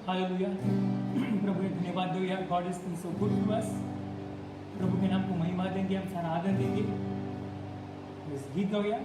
Hallelujah. प्रभु ने धन्यवाद दो यार, God is been so good to us. प्रभु के नाम को महिमा देंगे, हम सारा आदर देंगे। इस गीत गाओ यार।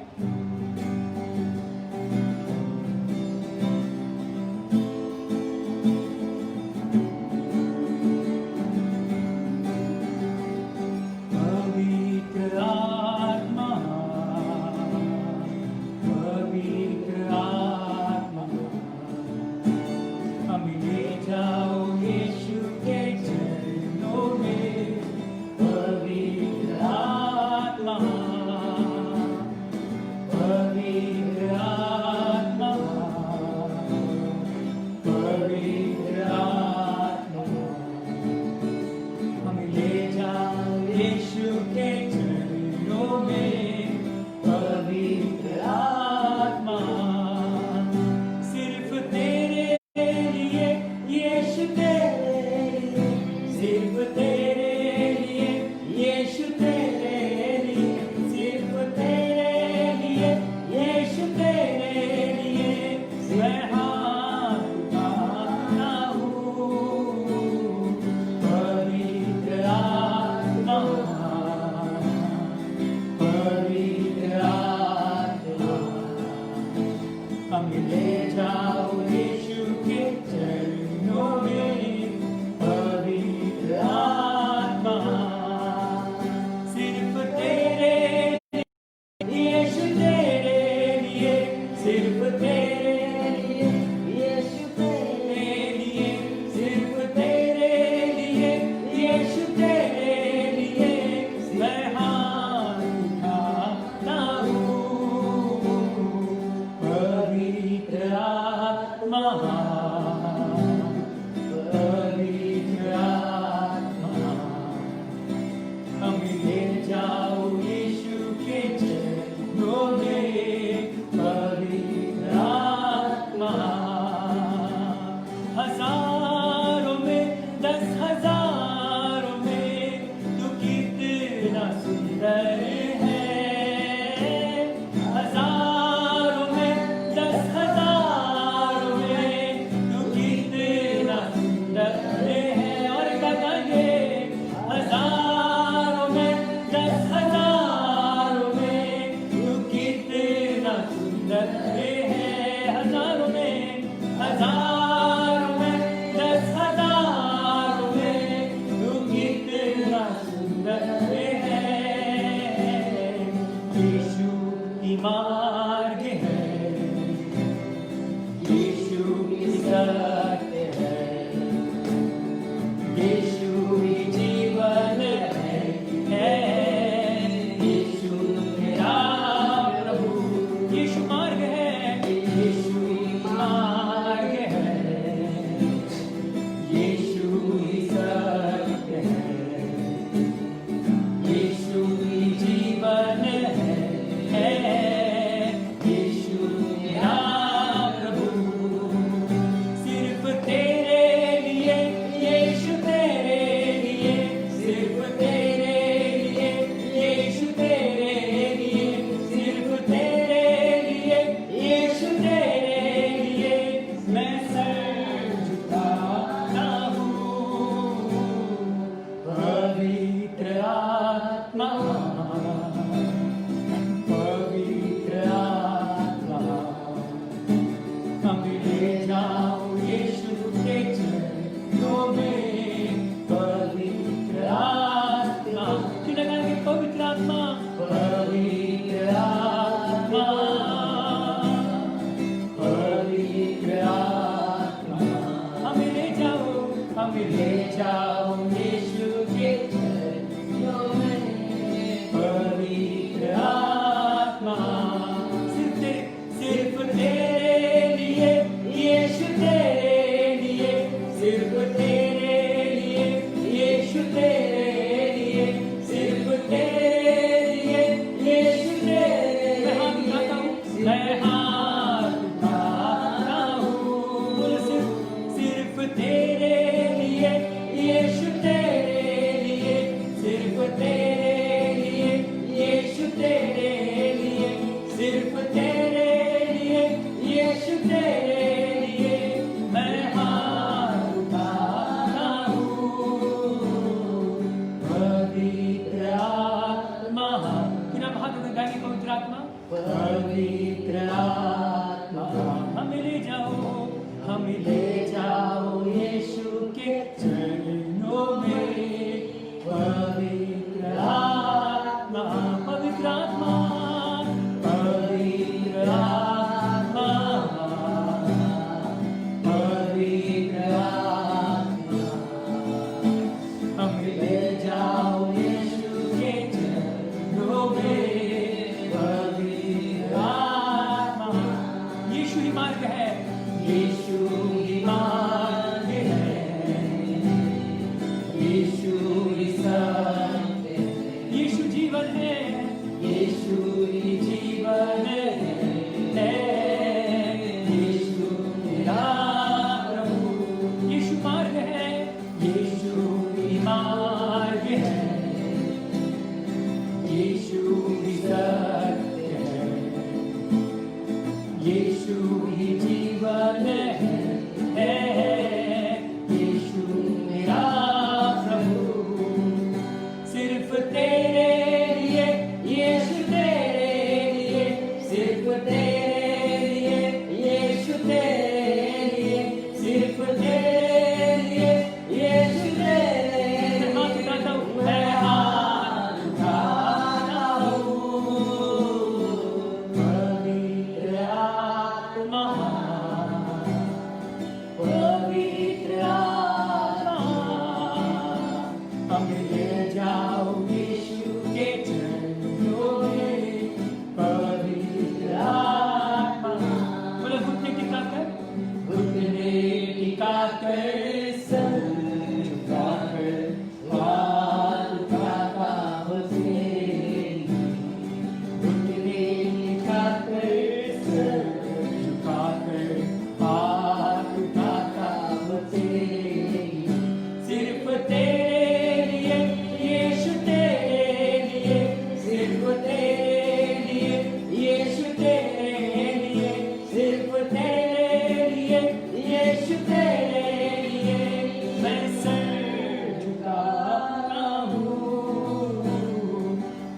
तेरे लिए यीशु तेरे हमें ले जाओ यीशु के चरणों में। पवित्र आत्मा, पवित्र आत्मा, पवित्र आत्मा, पवित्र आत्मा, हमें ले जाओ यीशु के चरणों में। पवित्र आत्मा, यीशु ही मार्ग है, यीशु ही मार्ग है, यीशु ही सत्य है, यीशु जीवन है, यीशु ही जीवन है, यीशु मेरा प्रभु। यीशु मार्ग है, यीशु ही मार्ग है, यीशु ही सत्य है, यीशु ही जीवन है, यीशु मेरा प्रभु। सिर्फ तेरे लिए यीशु, तेरे लिए, सिर्फ तेरे लिए यीशु, तेरे लिए, सिर्फ तेरे लिए यीशु, तेरे लिए। हाथ उठाता हूँ, मैं हाथ उठाता हूँ। पवित्र आत्मा, पवित्र आत्मा, हमें ले जाओ यीशु के चरणों में। पवित्र आत्मा, बोलो घुटने टिकाकर, घुटने टिकाकर, सर झुकाकर, हाथ उठाता हूँ तेरी। घुटने टिकाकर, सर झुकाकर, हाथ उठाता हूँ तेरी। सिर्फ तेरे लिए यीशु, तेरे लिए, सिर्फ तेरे लिए यीशु, तेरे लिए, सिर्फ तेरे लिए यीशु, तेरे लिए मैं सर झुकाता हूँ।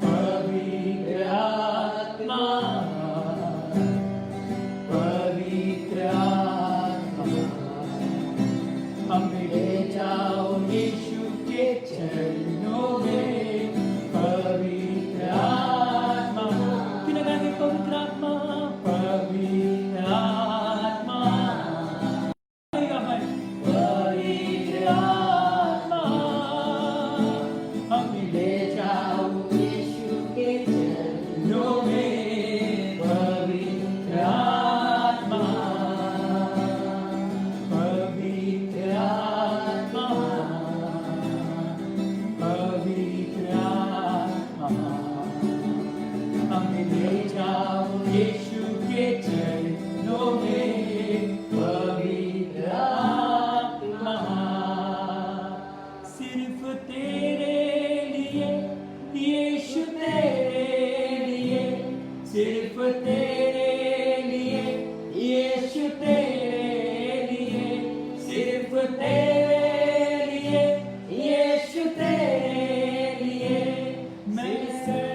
पवित्र आत्मा, पवित्र आत्मा, हमें ले जाओ यीशु के चरणों में। पवित्र आत्मा, कि लगाएंगे पवित्र आत्मा, पवित्र आत्मा, पवित्र आत्मा, हमें ले जाओ यीशु के चरणों में। पवित्र आत्मा, पवित्र आत्मा, पवित्र आत्मा, हमें ले जाओ यीशु के चरणों में। पवित्र आत्मा, सिर्फ तेरे लिए यीशु, तेरे लिए, सिर्फ तेरे लिए यीशु, तेरे लिए, सिर्फ तेरे लिए यीशु, तेरे लिए मैं सर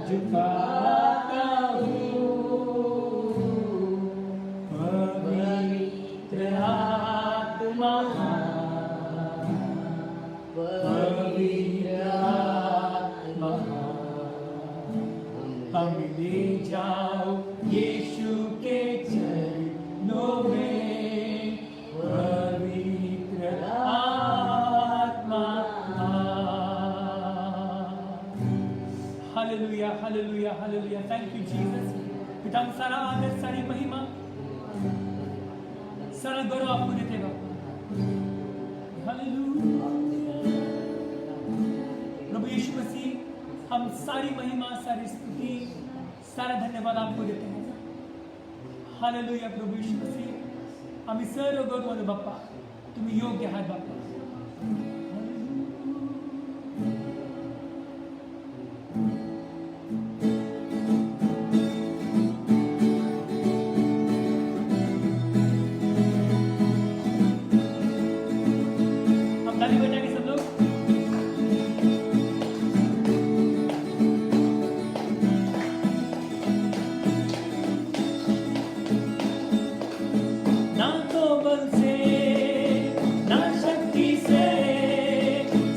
झुकाता हूँ। पवित्र आत्मा, पवित्र आत्मा, हमें ले जाओ यीशु के चरणों में। पवित्र आत्मा, hallelujah, hallelujah, hallelujah. Thank you Jesus. पिता, हम सारा आदर, सारी महिमा, सारा गौरव आपको देते हैं। हालेलुया। प्रभु यीशु मसीह, हम सारी महिमा, सारी स्तुति, सारा धन्यवाद आपको देते हैं। हालेलुया प्रभु यीशु मसीह, आम्ही सर्व गौरव बाप्पा, तुम्ही योग्य आहात बाप्पा। हम ताली बजाएंगे सब लोग। ना तो बल से ना शक्ति से,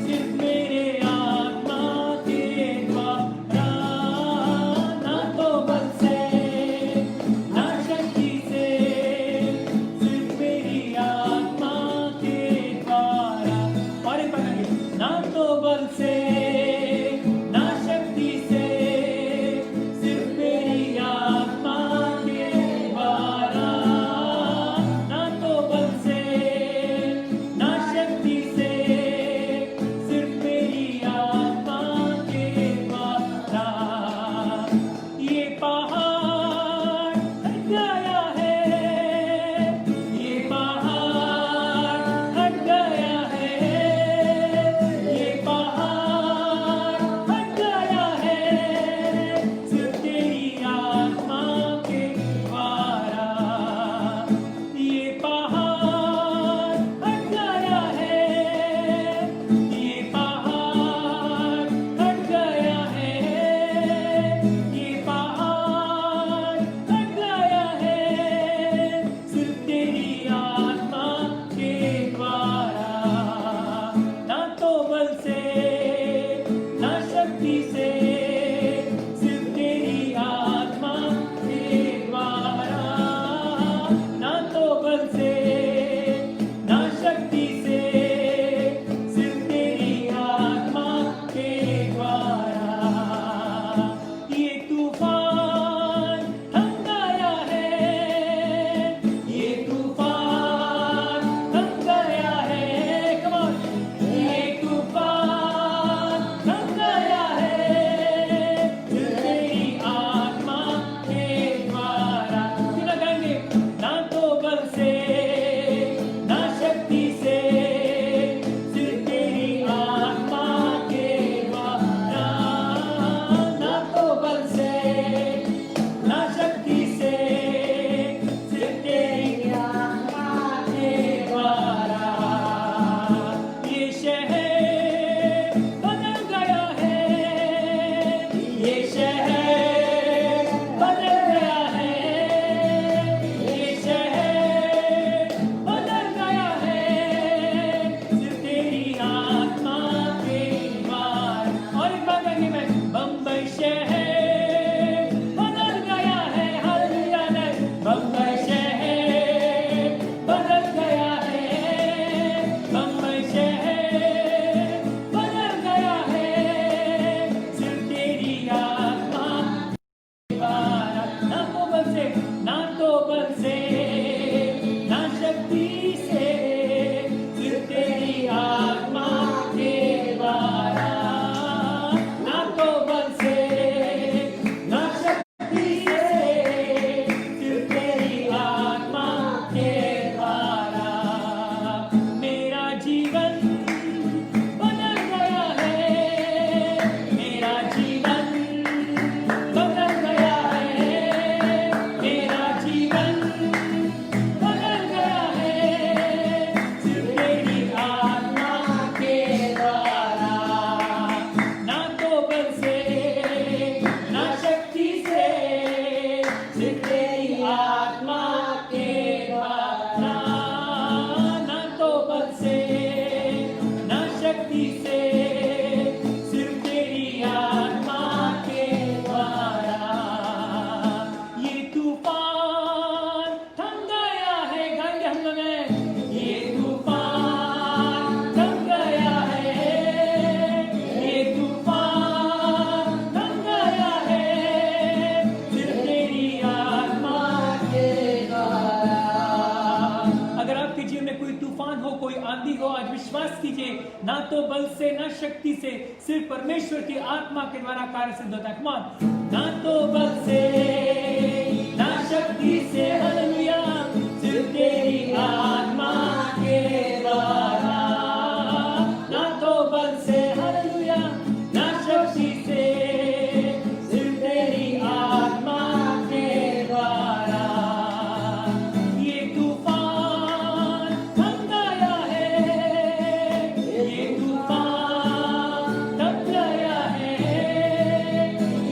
सिर्फ मेरे आत्मा के द्वारा। ना तो बल से ना शक्ति से, सिर्फ मेरी आत्मा के द्वारा। और एक बार आगे, ना तो बल से ना शक्ति से, सिर्फ मेरी आत्मा के द्वारा। ना तो बल से ना शक्ति से, सिर्फ मेरी आत्मा के द्वारा। ये पहाड़ हट गया है, ये पहाड़ हट गया है, ये पहाड़ हट गया है, सिर्फ तेरी आत्मा के द्वारा। ये पहाड़ हट गया है, ये पहाड़ हट गया है, ये पहाड़ हट गया है, सिर्फ तेरी आत्मा के द्वारा। ना तो बल से ना शक्ति से, सिर्फ तेरी आत्मा के द्वारा। ना तो बल से ना शक्ति से, सिर्फ तेरी आत्मा के द्वारा। ये तूफान थम गया है, ये तूफान थम गया है, come on। ये तूफान थम गया है, सिर्फ तेरी आत्मा के द्वारा। फिर लगाएंगे, ना तो बल से ना शक्ति से, सिर्फ तेरी आत्मा के द्वारा। ना तो बल से ना शक्ति से, सिर्फ तेरी आत्मा के द्वारा। ये शहर बदल गया है, ये शहर बदल गया है, ये शहर बदल गया है, सिर्फ तेरी आत्मा के द्वारा। और एक बार गाएंगे मैं, बम्बई शहर बदल गया है, हालेलुया ने। बम्बई शहर बदल गया है, बम्बई शहर बदल गया है, सिर्फ तेरी आत्मा द्वारा। ना तो बल से ना तो बल से ना शक्ति से, सिर्फ तेरी आत्मा के द्वारा। ना तो बल से ना शक्ति से, सिर्फ तेरी आत्मा के द्वारा। मेरा जीवन बदल गया है, मेरा जीवन बदल गया है, मेरा जीवन बदल गया है, सिर्फ तेरी आत्मा के द्वारा। ना तो बल से ना शक्ति से, सिर्फ तेरी आत्मा के द्वारा। ना तो बल से ना शक्ति से, सिर्फ तेरी आत्मा के द्वारा। ये तूफान थम गया है, गाएंगे हम लोग हैं। ये तूफान थम गया है, ये तूफान थम गया है, सिर्फ तेरी आत्मा के द्वारा। अगर आपके जीवन में कोई तूफान हो, कोई आंधी हो, आज विश्वास कीजिए, ना तो बल से ना शक्ति से, सिर्फ परमेश्वर की आत्मा के द्वारा कार्य सिद्ध होता है। Come on। ना तो बल से ना शक्ति से, हालेलुया, सिर्फ तेरी आत्मा के द्वारा। ना तो बल से, हालेलुया, ना शक्ति से, सिर्फ तेरी आत्मा के द्वारा। ये तूफान थम गया है, ये तूफान थम गया है,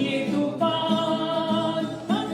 ये तूफान थम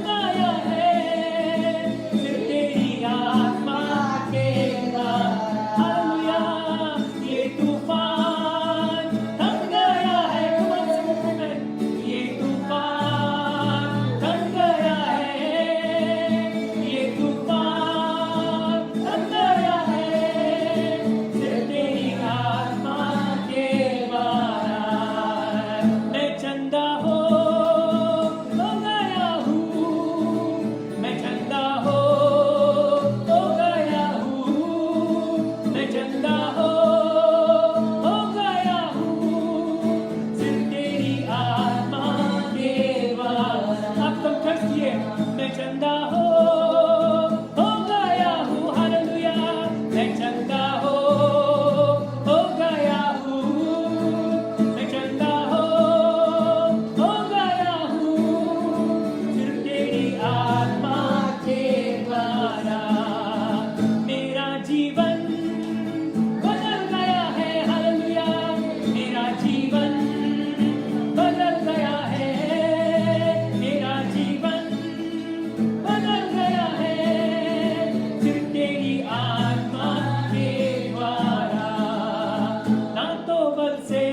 जीवन बदल गया है, हालेलुया, मेरा जीवन बदल गया है, मेरा जीवन बदल गया है, सिर्फ तेरी आत्मा के द्वारा, ना तो बल से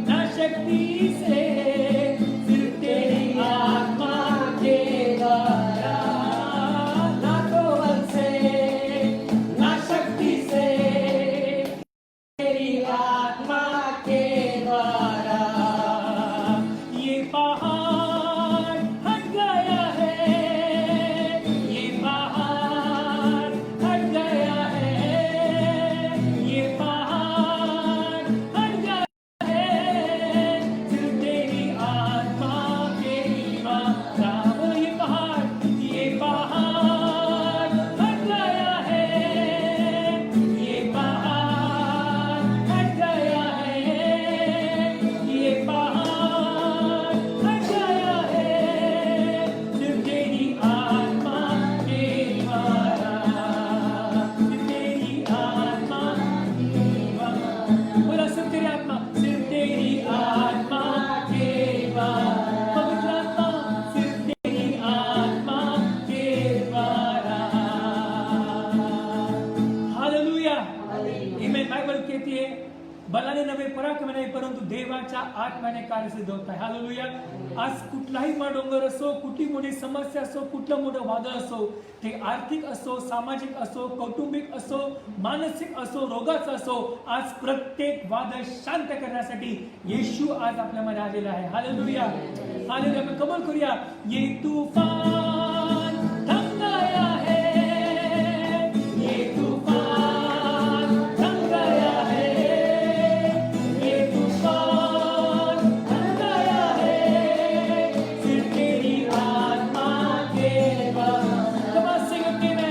ना शक्ति से, सिर्फ तेरी आत्मा के द्वारा, ना तो बल से ना शक्ति से, तेरी आत्मा के द्वारा, ये पहाड़ हट गया है, ये पहाड़ हट गया है, ये पहाड़ हट गया है, सिर्फ तेरी आत्मा के द्वारा, वो ये पहाड़ हट गया है, ये पहाड़ हट गया है, ये पहाड़ हट गया है, सिर्फ तेरी आत्मा के द्वारा, सिर्फ तेरी आत्मा के द्वारा, बोला सिर्फ तेरी आत्मा, सिर्फ तेरी आत्मा के द्वारा, पवित्र आत्मा, सिर्फ तेरी आत्मा के द्वारा, हालेलुया, आमेन। बायबल कहती है बलाने नव्हे पराक्रम नाही परंतु देवाच्या आत्म्याने कार्य सिद्ध होत आहे, हालेलुया। आज कुठलाही मोठा डोंगर असो, कुठली मोठी समस्या असो, कुठलं मोठं वादळ असो, ते आर्थिक असो, सामाजिक असो, कौटुंबिक असो, मानसिक असो, रोगाचं असो, आज प्रत्येक वादळ शांत करण्यासाठी येशू आज आपल्यामध्ये आलेला आहे, हालेलुया, हालेलुया। आपण कबूल करूया, ये तूफान थम गया है, ये तूफान थम गया है, ये तूफान थम गया है, सिर्फ तेरी आत्मा के द्वारा, come on, sing it with me,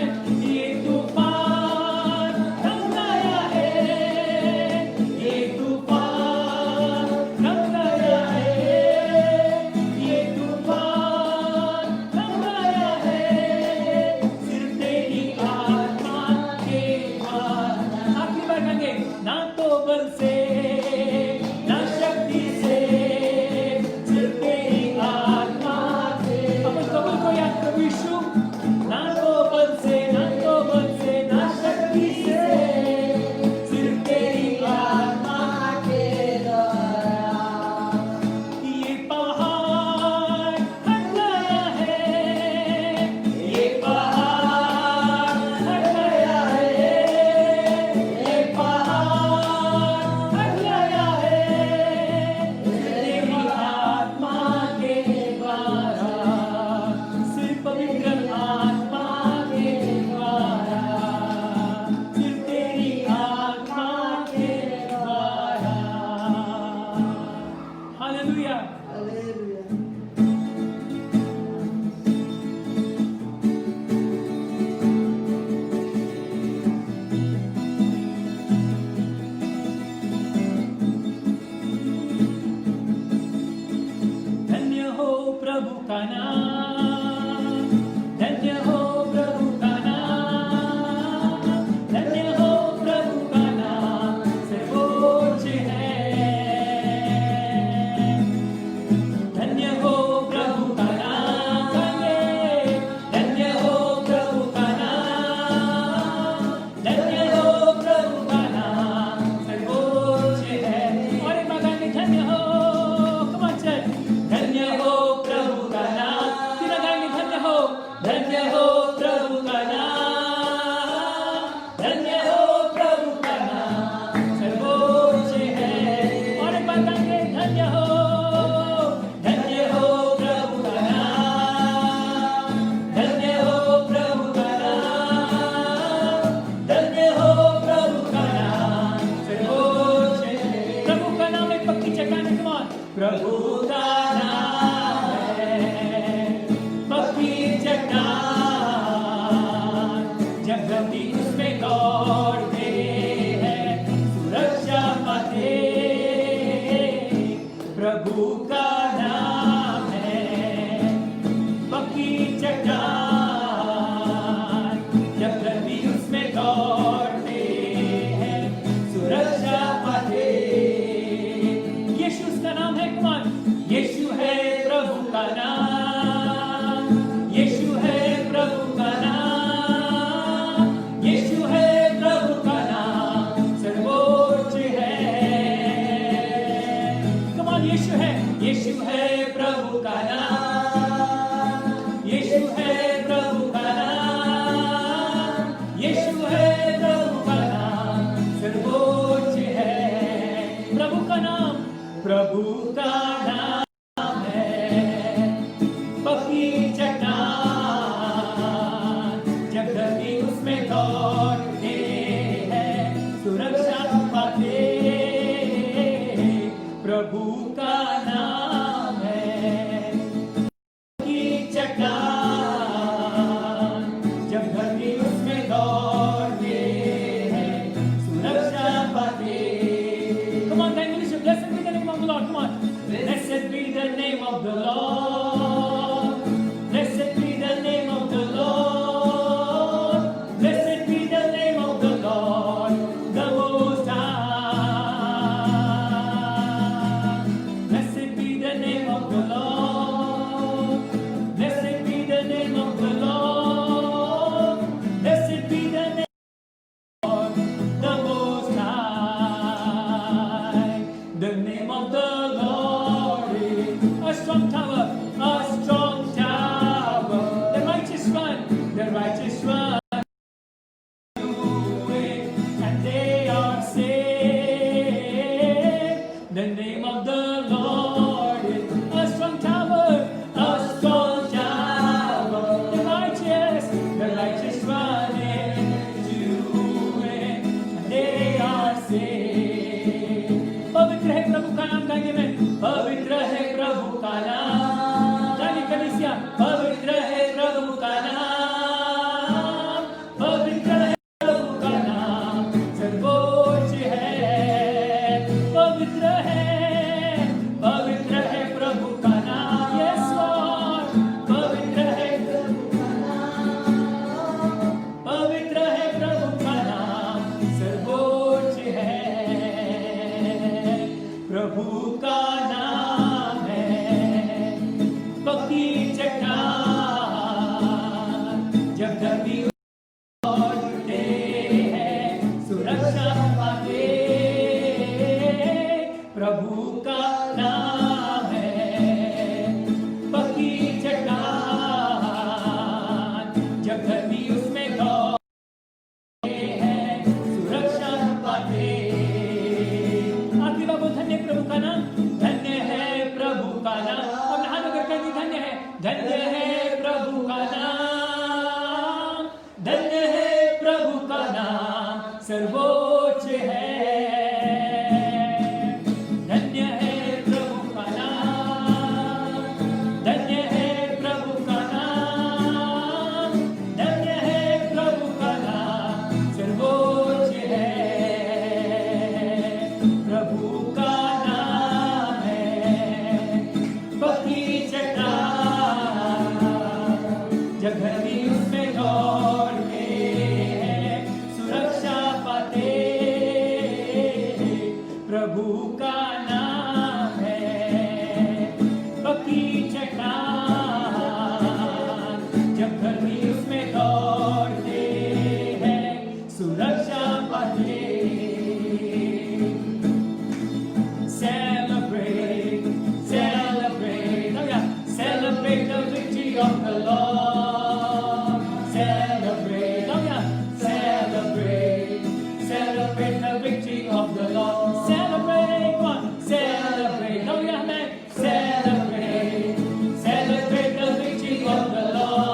ये तूफान थम गया है, ये तूफान थम गया है, ये तूफान थम गया है, सिर्फ तेरी आत्मा के द्वारा, आखिरी बार कहेंगे, ना तो बल से ना शक्ति से, सिर्फ तेरी आत्मा से, अपन कबूल करूया प्रभु यीशु, ना तो बल से ना शक्ति से, सिर्फ तेरी आत्मा के द्वारा, ये पहाड़ हट गया है, ये पहाड़ हट गया है, ये पहाड़ हट गया है, तेरी आत्मा के द्वारा, सिर्फ पवित्र आत्मा के द्वारा, सिर्फ तेरी आत्मा के द्वारा, हालेलुया। धन्य हो प्रभु का नाम, धन्य हो प्रभु का नाम, धन्य हो प्रभु का नाम, सर्वोच्च है, धन्य हो प्रभु का नाम, धन्य हो प्रभु का नाम, धन्य हो प्रभु का नाम, सर्वोच्च है, और एक बार गाएंगे, धन्य हो, come on church, धन्य हो प्रभु का नाम, तीन गाएंगे, धन्य हो प्रभु का नाम, धन्य हो प्रभु का नाम, सर्वोच्च है, और एक बार गाएंगे, धन्य हो प्रभु का नाम, धन्य हो प्रभु का नाम, धन्य हो प्रभु का नाम, सर्वोच्च है, प्रभु का नाम एक पक्की चट्टान है, come on, प्रभु का नाम है पक्की चट्टान, जब गति उसमें दौड़ते हैं सुरक्षा पाते, प्रभु का नाम है पक्की चट्टान, जब गति उसमें दौड़ते प्रभु का नाम है पक्की चट्टान, जब धरती उसमें दौड़ते हैं सुरक्षा पाते। प्रभु का नाम है पक्की चट्टान, जब धरती उसमें दौड़ते हैं सुरक्षा पाते। Come on, thank you, Bishop. Blessed be the name of the Lord. Come on. Blessed be the name of the Lord. Blessed be the name of the Lord. Blessed be the name of the Lord, the Most High. Blessed be the name of the Lord. Blessed be the name of the Lord. Blessed be the name of the Most High. The name of the Lord is a strong tower, a strong tower. The righteous run to it, and they are saved. The name of the Lord is a strong tower, a strong tower. The righteous run into it, and they are saved. पवित्र है प्रभु का नाम, गाएंगे मैं। पवित्र है प्रभु का नाम, गाइए कलीसिया। पवित्र है प्रभु का नाम, पवित्र है प्रभु का नाम, सर्वोच्च है। पवित्र है प्रभु का नाम, यस लॉर्ड। पवित्र है प्रभु का नाम, पवित्र है प्रभु का नाम, सर्वोच्च है। प्रभु का नाम है पक्की चट्टान, जब धरती दौड़ते हैं सुरक्षा पाते। प्रभु का नाम है पक्की चट्टान, जब धरती उसमें दौड़ते हैं सुरक्षा पाते। आखिरी बाबू, धन्य प्रभु का नाम, धन्य है प्रभु का नाम। और हाथ अगर कहती धन्य है प्रभु का नाम, धन्य है प्रभु का नाम, सर्वोच्च है। धन्य है प्रभु का नाम, धन्य है प्रभु का नाम, धन्य है प्रभु का नाम, सर्वोच्च है। प्रभु का नाम है पक्की चट्टान, जब धरती उसमें दौड़ते हैं सुरक्षा पाते। प्रभु का नाम है पक्की चट्टान, जब धरती उसमें दौड़ते हैं सुरक्षा पाते। Celebrate, celebrate, oh yeah, celebrate the victory of the Lord. Celebrate, oh yeah, celebrate, celebrate the victory of the Lord. Celebrate, come on, celebrate, oh yeah, man, celebrate, celebrate the victory of the Lord.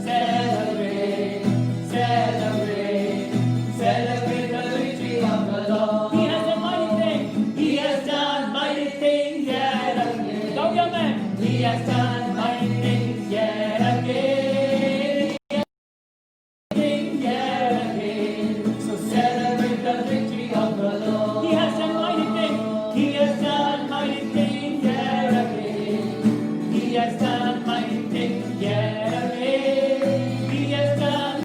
Celebrate, celebrate, celebrate the victory of the Lord. He has done mighty things. He has done mighty things yet again. Go, young man. He has done mighty things yet again. Yet again. So celebrate the victory of the Lord. He has done mighty things. He has done mighty things yet again. He has done mighty things yet again. He has done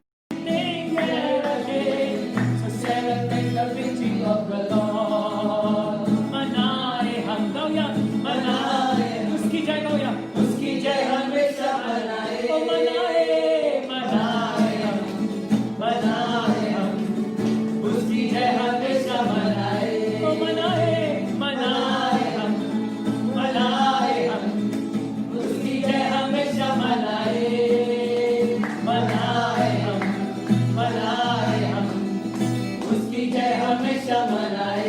things yet again. So celebrate the victory of the Lord. मनाए हम, गौया मनाए, उसकी जय गौया, उसकी जय हमेशा मनाए। ओ मनाए मनाए हम, उसकी जय हमेशा मनाए। ओ मनाए हम, उसकी जय हमेशा मनाए। मनाए हम, उसकी जय हमेशा मनाए।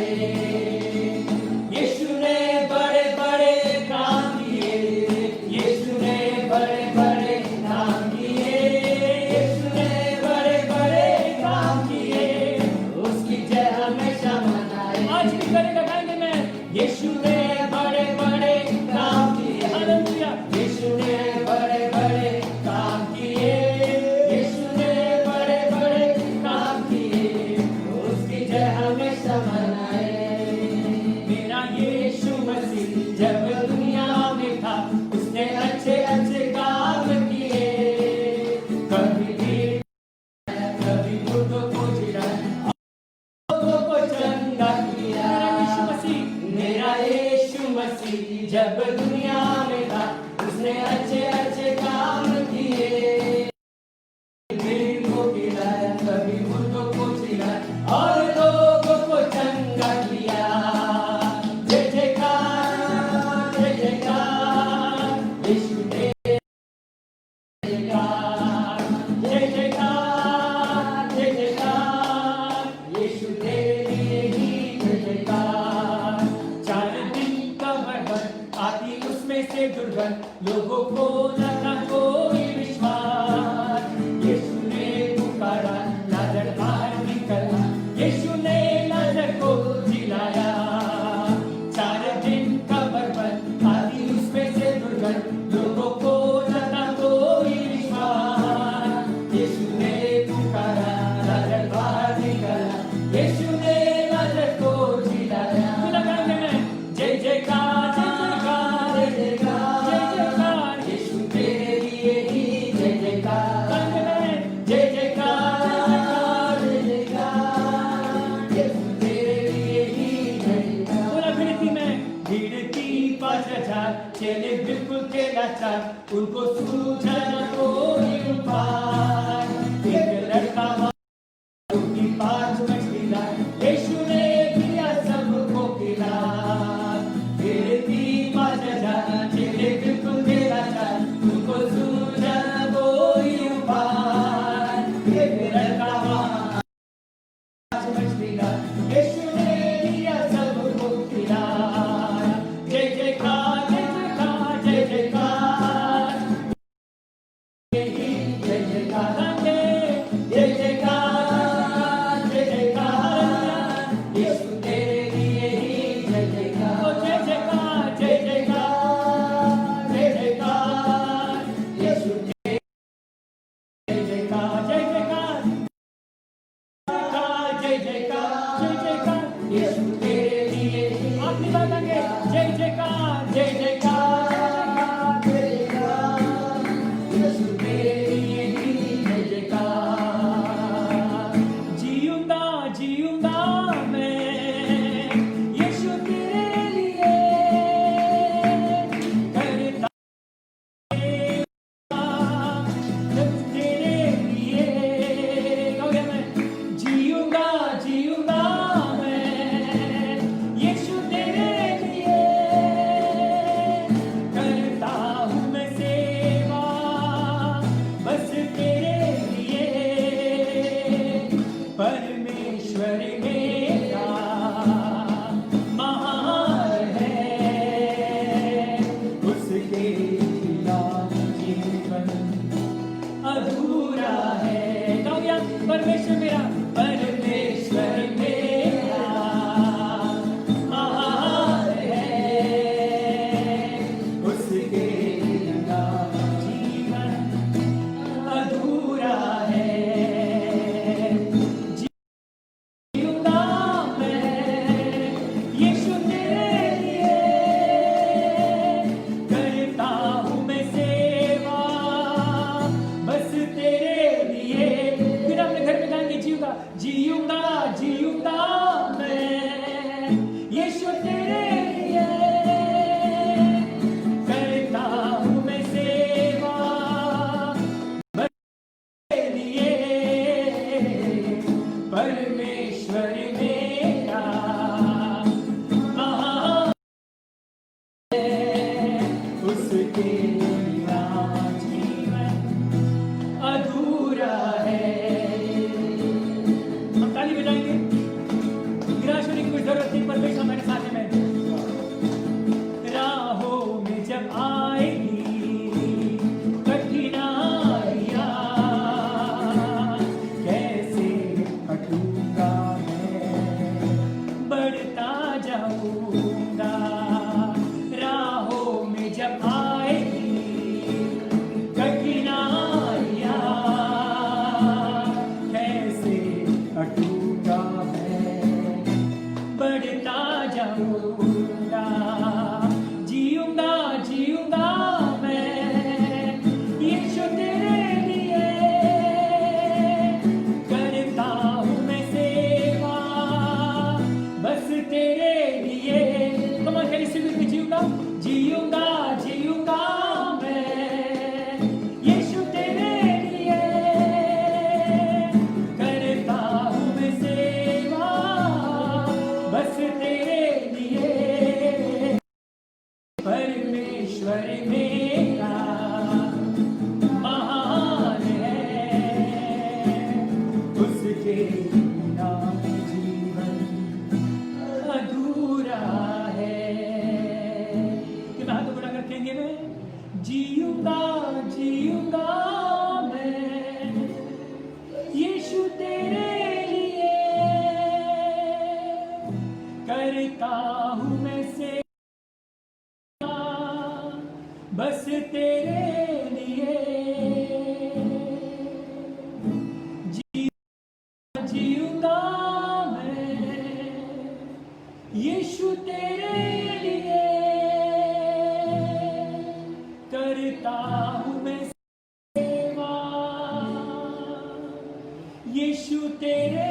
मुर्दों को जिलाया, औरों को चंगा किया। मेरा यीशु मसीह जब दुनिया में था, उसने अच्छे अच्छे काम किए। दिल को खिलाया, कभी मुर्दों को जिलाया और लोगों को चंगा किया। जय जयकार, जय जयकार, यीशु ने जयकार, जय जयकार, जय जयकार, यीशु तेरे ही जय जयकार। 4 दिन का बरबन आती उसमें से दुर्गंध, लोगों को न था कोई विश्वास। यीशु ने पुकारा, लाजर बाहर निकला, यीशु ने लाजर को जिलाया। 4 दिन का बरबन आती उसमें से दुर्गंध, लोगों को न था कोई विश्वास। यीशु ने पुकारा, लाजर बाहर निकला, यीशु ने लाजर को जिलाया। जय जयकार, जय जयकार, जय जयकार, यीशु तेरे लिए ही जय जयकार। जय जयकार, जय जयकार, यीशु तेरे लिए ही जय जयकार। बोला फिरती में भीड़ थी 5,000, चेले बिल्कुल थे लाचार, उनको सूझा न कोई उपाय। एक लड़का की 5 मछली लाई, यीशु ने दिया सबको खिला। फिर थी 5,000, चेले बिल्कुल थे लाचार, उनको सूझा न कोई उपाय। एक लड़का 5 मछली लाई, यीशु ने दिया सबको खिला। जय जयकार, जय जयकार, जय जयकार, जय जयकार, जय जयकार, जय जयकार, यीशु तेरे लिए ही जय जयकार। जय जयकार, जय जयकार, जय जयकार, यीशु तेरे जय जयकार, जय जयकार, जय जयकार, जय जयकार, यीशु तेरे लिए। आखिरी बात आगे, जय जयकार, जय जयकार, जय जयकार, यीशु तेरे लिए ही जय जयकार। जीऊंगा जीऊंगा मैं यीशु तेरे लिए, करता तेरे लिए। गाऊंगा मैं, जीऊंगा जीऊंगा मैं यीशु तेरे लिए, करता हूँ मैं सेवा बस तेरे लिए। परमेश्वर मेरा महान है, उसके बिना जीवन अधूरा है। गाऊंगा, परमेश्वर मेरा, परमेश्वर मेरा महान है, उसके बिना जीवन अधूरा है। जीऊंगा मैं यीशु तेरे लिए, करता हूँ मैं सेवा बस तेरे लिए। फिर अपने घर में गाएंगे, जीऊंगा जीऊंगा जीऊंगा मैं यीशु तेरे लिए, करता हूँ मैं सेवा बस तेरे लिए। परमेश्वर मेरा महान है, उसके बिना जीवन अधूरा है। हम ताली बजाएंगे। निराश होने की कुछ जरूरत नहीं, परमेश्वर हमारे साथ है। राहों में जब आएगी कठिनाइयाँ, कैसे कटूंगा मैं, बढ़ता जाऊंगा। राहों में जब आएगी कठिनाइयाँ, कैसे कटूंगा मैं, बढ़ता जाऊंगा। जीऊंगा जीऊंगा मैं यीशु तेरे लिए, करता बिना जीवन अधूरा है। कि मैं हाथ बढ़ा कर कहेंगे, मैं जीऊंगा जीऊंगा मैं यीशु तेरे लिए, करता हूँ मैं सेवा बस तेरे लिए। जीऊंगा मैं यीशु तेरे लिए, करता हूँ मैं सेवा यीशु तेरे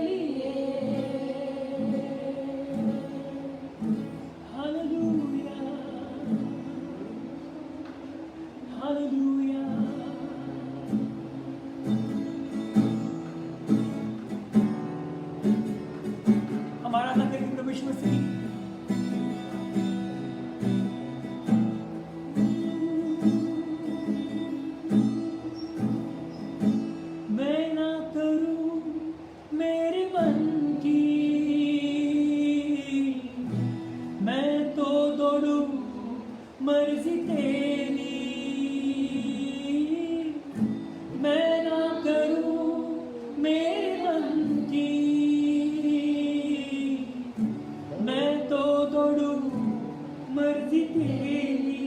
लिए। Hallelujah hallelujah. हमारा ना करें प्रभु यीशु मसीह, मैं ना करूं मेरे मन की, मैं तो दौड़ूं मर्जी तेरी। मैं ना करूं मेरे मन की, मैं तो दौड़ूं मर्जी तेरी।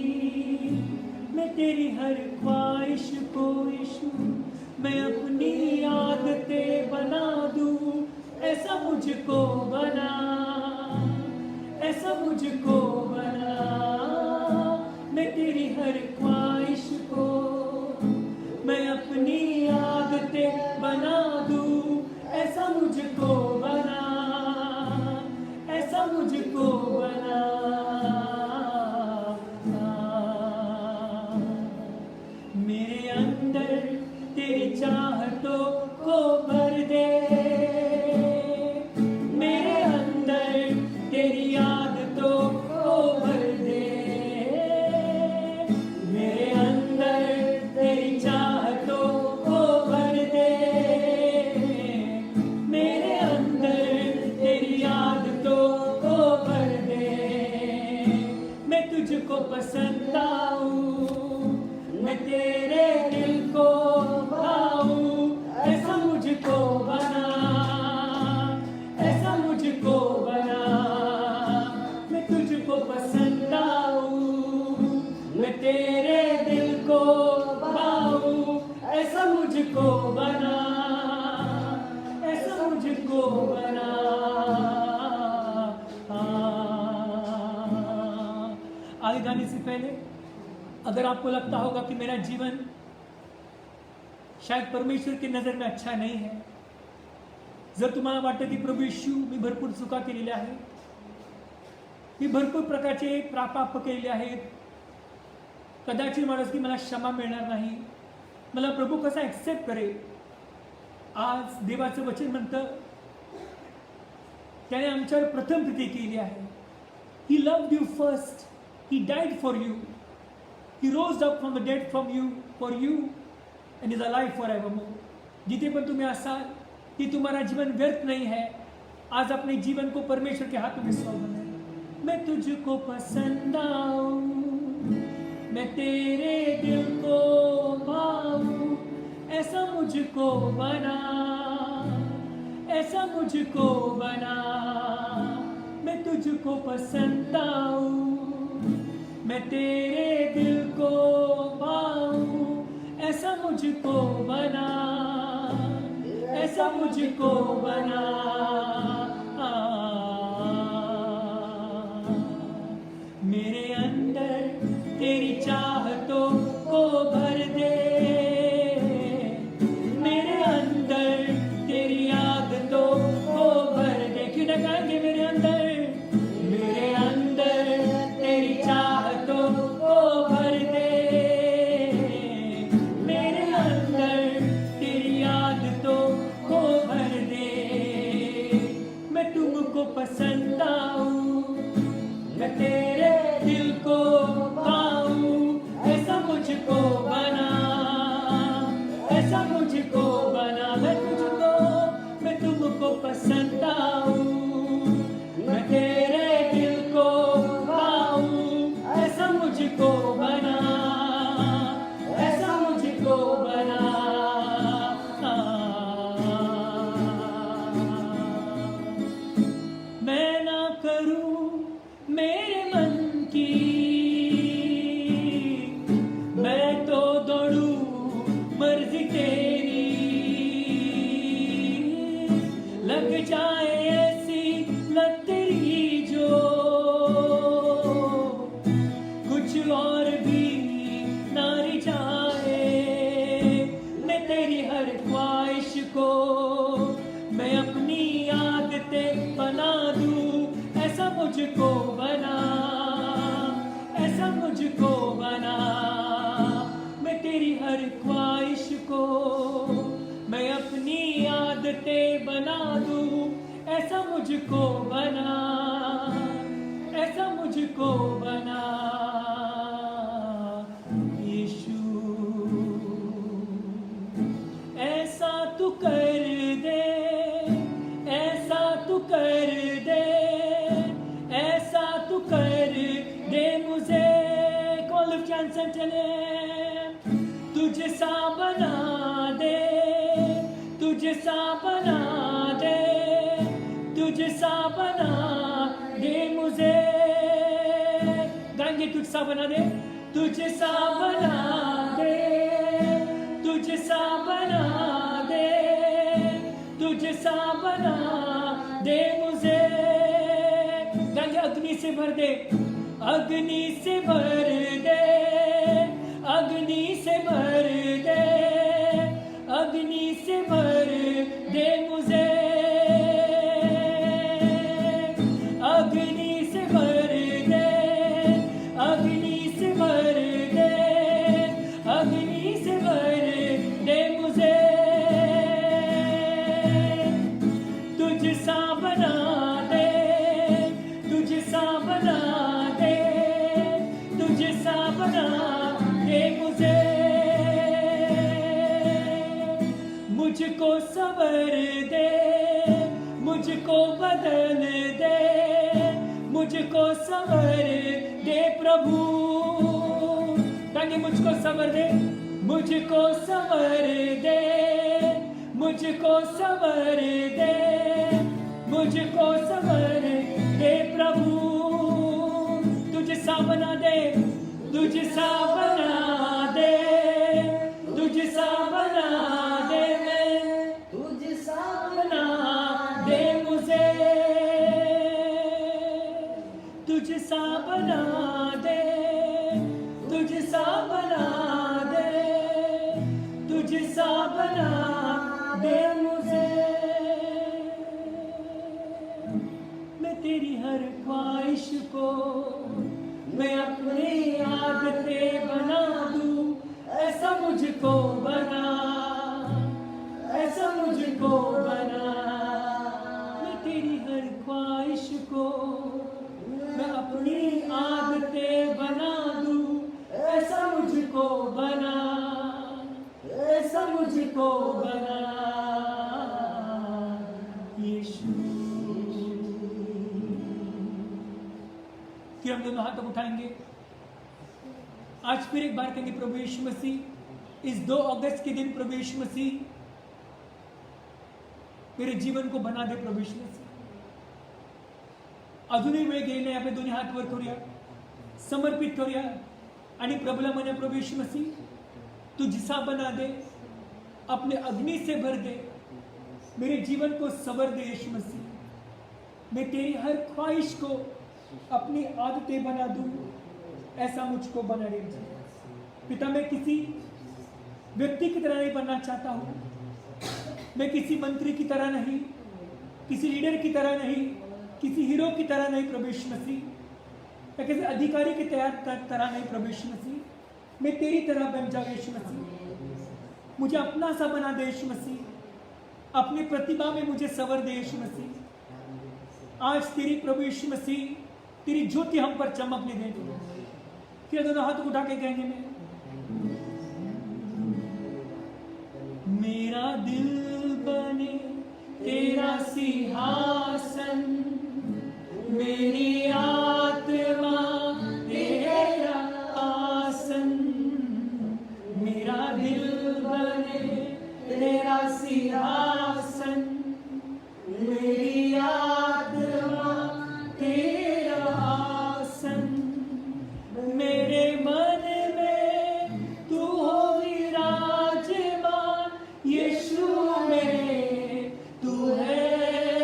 मैं तेरी हर ख्वाहिश को यीशु मैं अपनी आदतें बना दूं। ऐसा मुझको बना, ऐसा मुझको बना। मैं तेरी हर ख्वाहिश को मैं अपनी आदतें बना दूं। ऐसा मुझको बना, ऐसा मुझको बना। मेरे अंदर तेरी चाहतों को भर दे, मेरे अंदर तेरी आदतों को भर दे। मेरे अंदर तेरी चाहतों को भर दे, मेरे अंदर तेरी आदतों को भर दे। मैं तुझको पसंद आऊं, मैं तेरे दिल को भाऊं। ऐसा मुझको बना, ऐसा मुझको बना। मैं तुझको पसंद आऊं, मैं तेरे दिल को भाऊं। ऐसा मुझको बना, ऐसा मुझको बना। आगे गाने से पहले अगर आपको लगता होगा कि मेरा जीवन शायद परमेश्वर की नजर में अच्छा नहीं है, जर तुम्हाला वाटतं की प्रभू येशू मी भरपूर चुका केलेल्या आहेत, मी भरपूर प्रकारचे पाप केलेले आहेत, कदाचित माणूस की मला क्षमा मिळणार नाही, मला प्रभू कसा ॲक्सेप्ट करेल, आज देवाचं वचन म्हणतं त्याने आमच्यावर प्रथम प्रीती केली आहे. He loved you first, he died for you, he rose up from the dead from you for you and is alive for evermore. जिथे पण तुम्ही असाल कि तुम्हारा जीवन व्यर्थ नहीं है, आज अपने जीवन को परमेश्वर के हाथों में सौंप दें. मैं तुझको पसंद आऊं, मैं तेरे दिल को पाऊं. ऐसा मुझको बना, ऐसा मुझको बना. मैं तुझको पसंद आऊं, मैं तेरे दिल को पाऊं. ऐसा मुझको बना, ऐसा मुझको बना. मेरे अंदर तेरी चाहतों को भर दे, मेरे अंदर तेरी आदतों को भर दे. क्यों ना गाएंगे मेरे अंदर तेरी चाहतों को भर दे, मेरे अंदर तेरी आदतों को भर दे. मैं तुमको पसंद आऊं, मैं तेरे दिल को पाऊं. ऐसा मुझको बना, ऐसा मुझको बना. मैं तुम लग जाए ऐसी लत तेरी जो कुछ और भी ना रह जाए। मैं तेरी हर ख्वाहिश को मैं अपनी आदतें बना दूं, ऐसा मुझको बना, ऐसा मुझको बना। मैं तेरी हर ख्वाहिश को मैं अपनी आदतें बना दूं, ऐसा मुझको बना, ऐसा मुझको बना। यीशु ऐसा तू कर दे, ऐसा तू कर दे, ऐसा तू कर दे मुझे। कॉल कैंसर चले, तुझे सा बना दे, तुझे सा बना दे, तुझे सा बना दे मुझे। गाएंगे तुझ सा बना दे, तुझे सा बना दे, तुझे सा बना दे, तुझे सा बना दे मुझे। गाएंगे अग्नि से भर दे, अग्नि से भर दे, अग्नि से भर दे, अग्नि से भर दे मुझे। अग्नि से भर दे, अग्नि से भर दे, अग्नि से भर दे मुझे। तुझ सा बना दे, तुझ सा बना दे, तुझ सा बना दे मुझे। मुझको सवर दे, मुझको बदल दे, मुझको सवर दे प्रभु। ताकि मुझको सवर दे, मुझको सवर दे, मुझको सवर दे, मुझको सवर दे प्रभु। तुझे सा बना दे, तुझे सा बना दे, तुझे सा बना दे, मैं तुझे सा बना दे मुझे। तुझे सा बना दे, तुझे सा बना दे, तुझे सा बना दे मुझे। मैं तेरी हर ख्वाहिश को मैं अपनी आदतें बना दूं, ऐसा मुझको बना, ऐसा मुझको बना। मैं तेरी हर ख्वाहिश को मैं अपनी आदतें बना दूं, ऐसा मुझको बना, ऐसा मुझको बना। यीशु। फिर हम दोनों हाथ तक उठाएंगे। आज फिर एक बार कहेंगे, प्रभु यीशु मसीह, इस 2 अगस्त के दिन प्रभु यीशु मसीह मेरे जीवन को बना दे। प्रभु यीशु मसीह अजूनही वेळ घेणे, आपले दोन्ही हात वर करूया, समर्पित करूया आणि प्रभूला म्हणूया, प्रभु यीशु मसीह तू जिसा बना दे, अपने अग्नि से भर दे, मेरे जीवन को सवर दे। यीशु मसीह मैं तेरी हर ख्वाहिश को अपनी आदतें बना दूं, ऐसा मुझको बना दे। पिता मैं किसी व्यक्ति की तरह नहीं बनना चाहता हूं, मैं किसी मंत्री की तरह नहीं, किसी लीडर की तरह नहीं, किसी हीरो की तरह नहीं प्रभु यीशु मसीह, मैं किसी अधिकारी की तरह नहीं प्रभु यीशु मसीह। मैं तेरी तरह बन जाऊं यीशु मसीह, मुझे अपना सा बना दे यीशु मसीह, अपनी प्रतिभा में मुझे सवर दे यीशु मसीह। आज तेरी प्रभु यीशु मसीह तेरी ज्योति हम पर चमकने दे। फिर दोनों हाथ उठा के कहेंगे, मेरा दिल बने तेरा सिंहासन, मेरी आत्मा तेरा आसन। मेरा दिल बने तेरा सिंहासन, मेरी आत्मा तेरा आसन। मेरे मन में तू हो विराजमान, यीशु मेरे तू है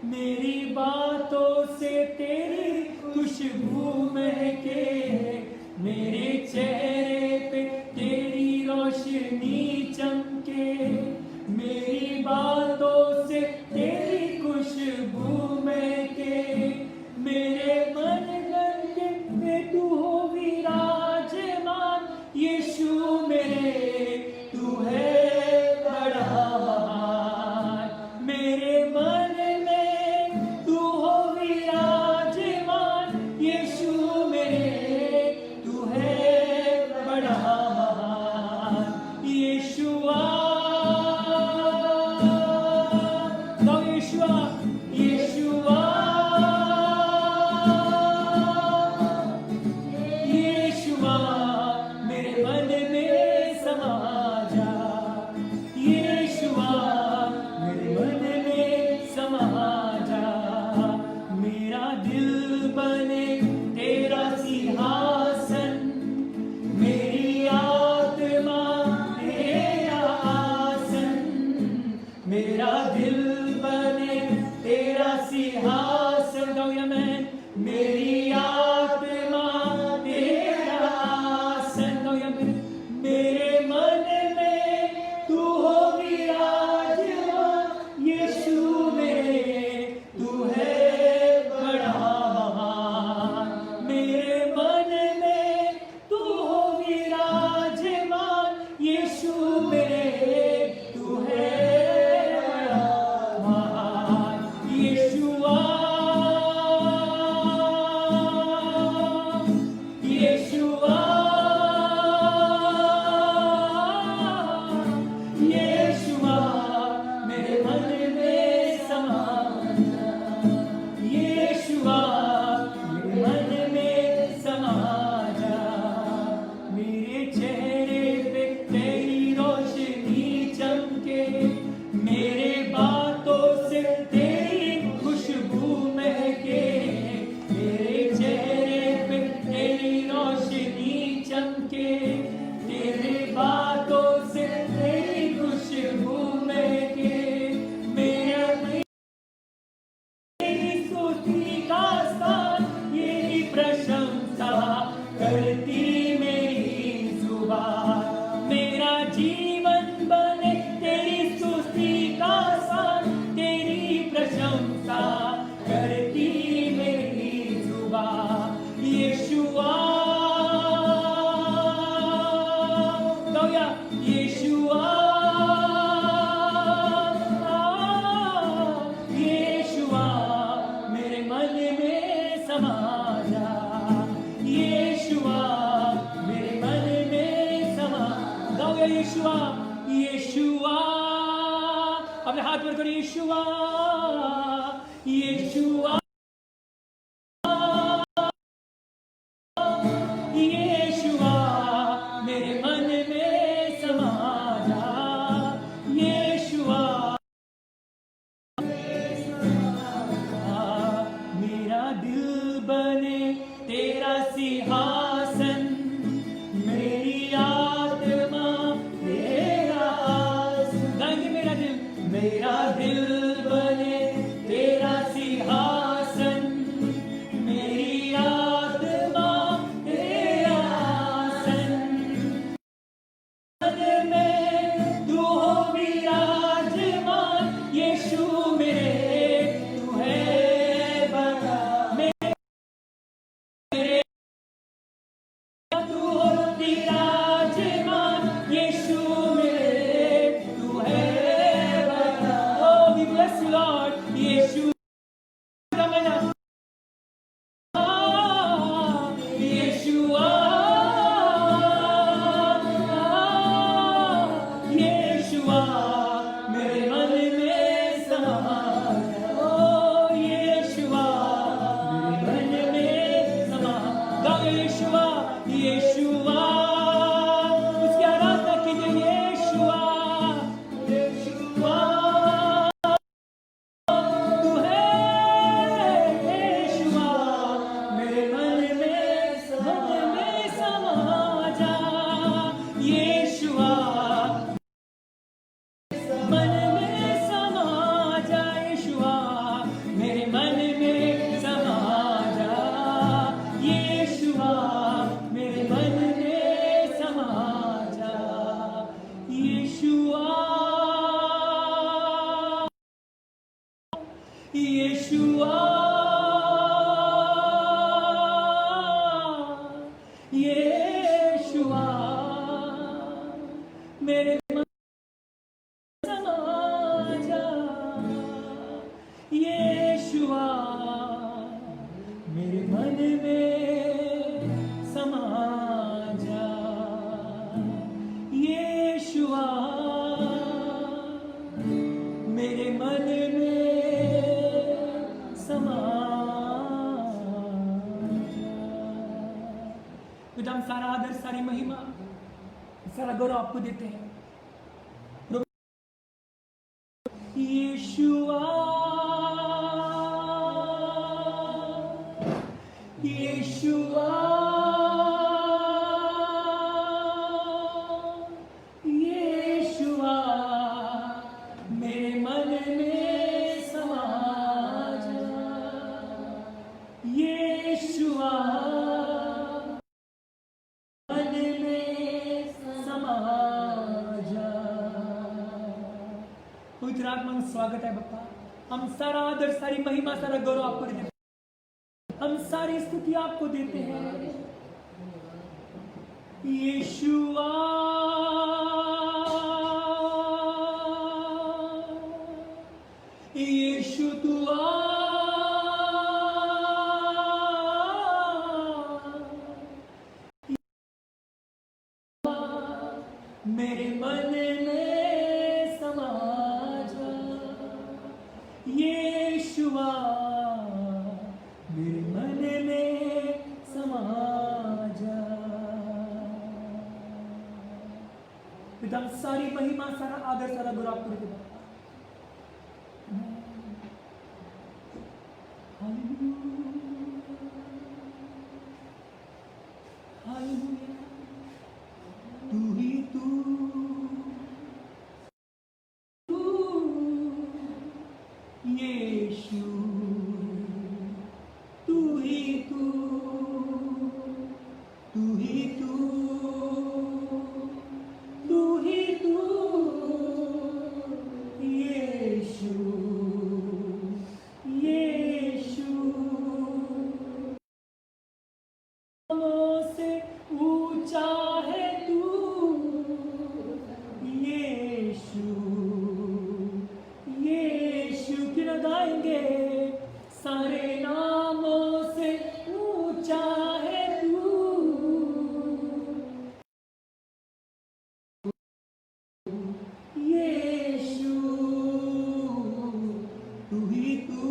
मेरी बातों से तेरी खुशबू महके, मेरे चेहरे पे तेरी रोशनी चमके, मेरी बातों से तेरी खुशबू महके, मेरे मन गंगे में तू हो विराजमान, यीशु मेरे तू है बड़ा महान, मेरे मन में तू हो विराजमान, यीशु मेरे तू है बड़ा महान, यीशुआ गाओ यीशुआ यीशुआ यीशुआ मेरे मन में समा जा, यीशुआ मेरे मन में समा जा, मेरा दिल बने तेरा सिंहासन, मेरी आत्मा तेरा आसन, मेरा दिल बने तेरा सिंहासन, गाओ या मैं, मेरी आत्मा तेरा आसन, गाओ या मैं, मेरे मन में तू हो विराजमान, यीशु मेरे तू है बड़ा महान, मेरे मन में तू हो विराजमान, यीशु मेरे तू है बड़ा महान, यीशुआ यीशुआ यीशुआ मेरे मन में समा जा, यीशुआ मेरे मन में समा जा, मेरे चेहरे पे तेरी रोशनी चमके, मेरे बातों से तेरी खुशबू महके, मेरे चेहरे पे तेरी रोशनी चमके, तेरे बातों से तेरी खुशबू महके, मेरी स्तुति का स्थान यही प्रशंसा करती मेरी जुबान, मेरा जीवन बने तेरी स्तुति का स्थान, तेरी प्रशंसा करती मेरी जुबान, यीशुआ गाओ या यीशुआ यीशुआ मेरे मन में समा जा, यीशुआ मेरे मन में समा, गाओ या यीशुआ यीशुआ, अपने हाथ पर करो यीशुआ यीशुआ यीशुआ मेरे मन में समा जा, यीशुआ मेरा दिल बने तेरा सिंहासन, मेरी आत्मा तेरा आसन, गाएंगे मेरा दिल बने येशुआ येशुआ मेरे मन समा जा येशुआ मेरे मन में समा जा येशुआ मेरे मन में समा जा। पिता हम सारा आदर सारी महिमा सारा गौरव आपको देते हैं येशुआ येशुआ येशुआ मेरे मन में समा जा येशुआ मन में समा जा। पवित्र आत्मा में स्वागत है बप्पा। हम सारा आदर सारी महिमा सारा गौरव आपको देते हैं। हम सारी स्तुति आपको देते हैं येशुआ यीशु तू आ मेरे मन में समा जा येशुआ मेरे मन में समा जा। पिता हम सारी महिमा सारा आदर सारा गौरव आपको देते हैं। हालेलुया तू ही तू यीशु तू ही तू तू ही तू तू ही तू यीशु यीशु नामों से ऊंचा है तू यीशु यीशु क्यों न गाएंगे सारे नामों से ऊंचा है तू यीशु तू ही तू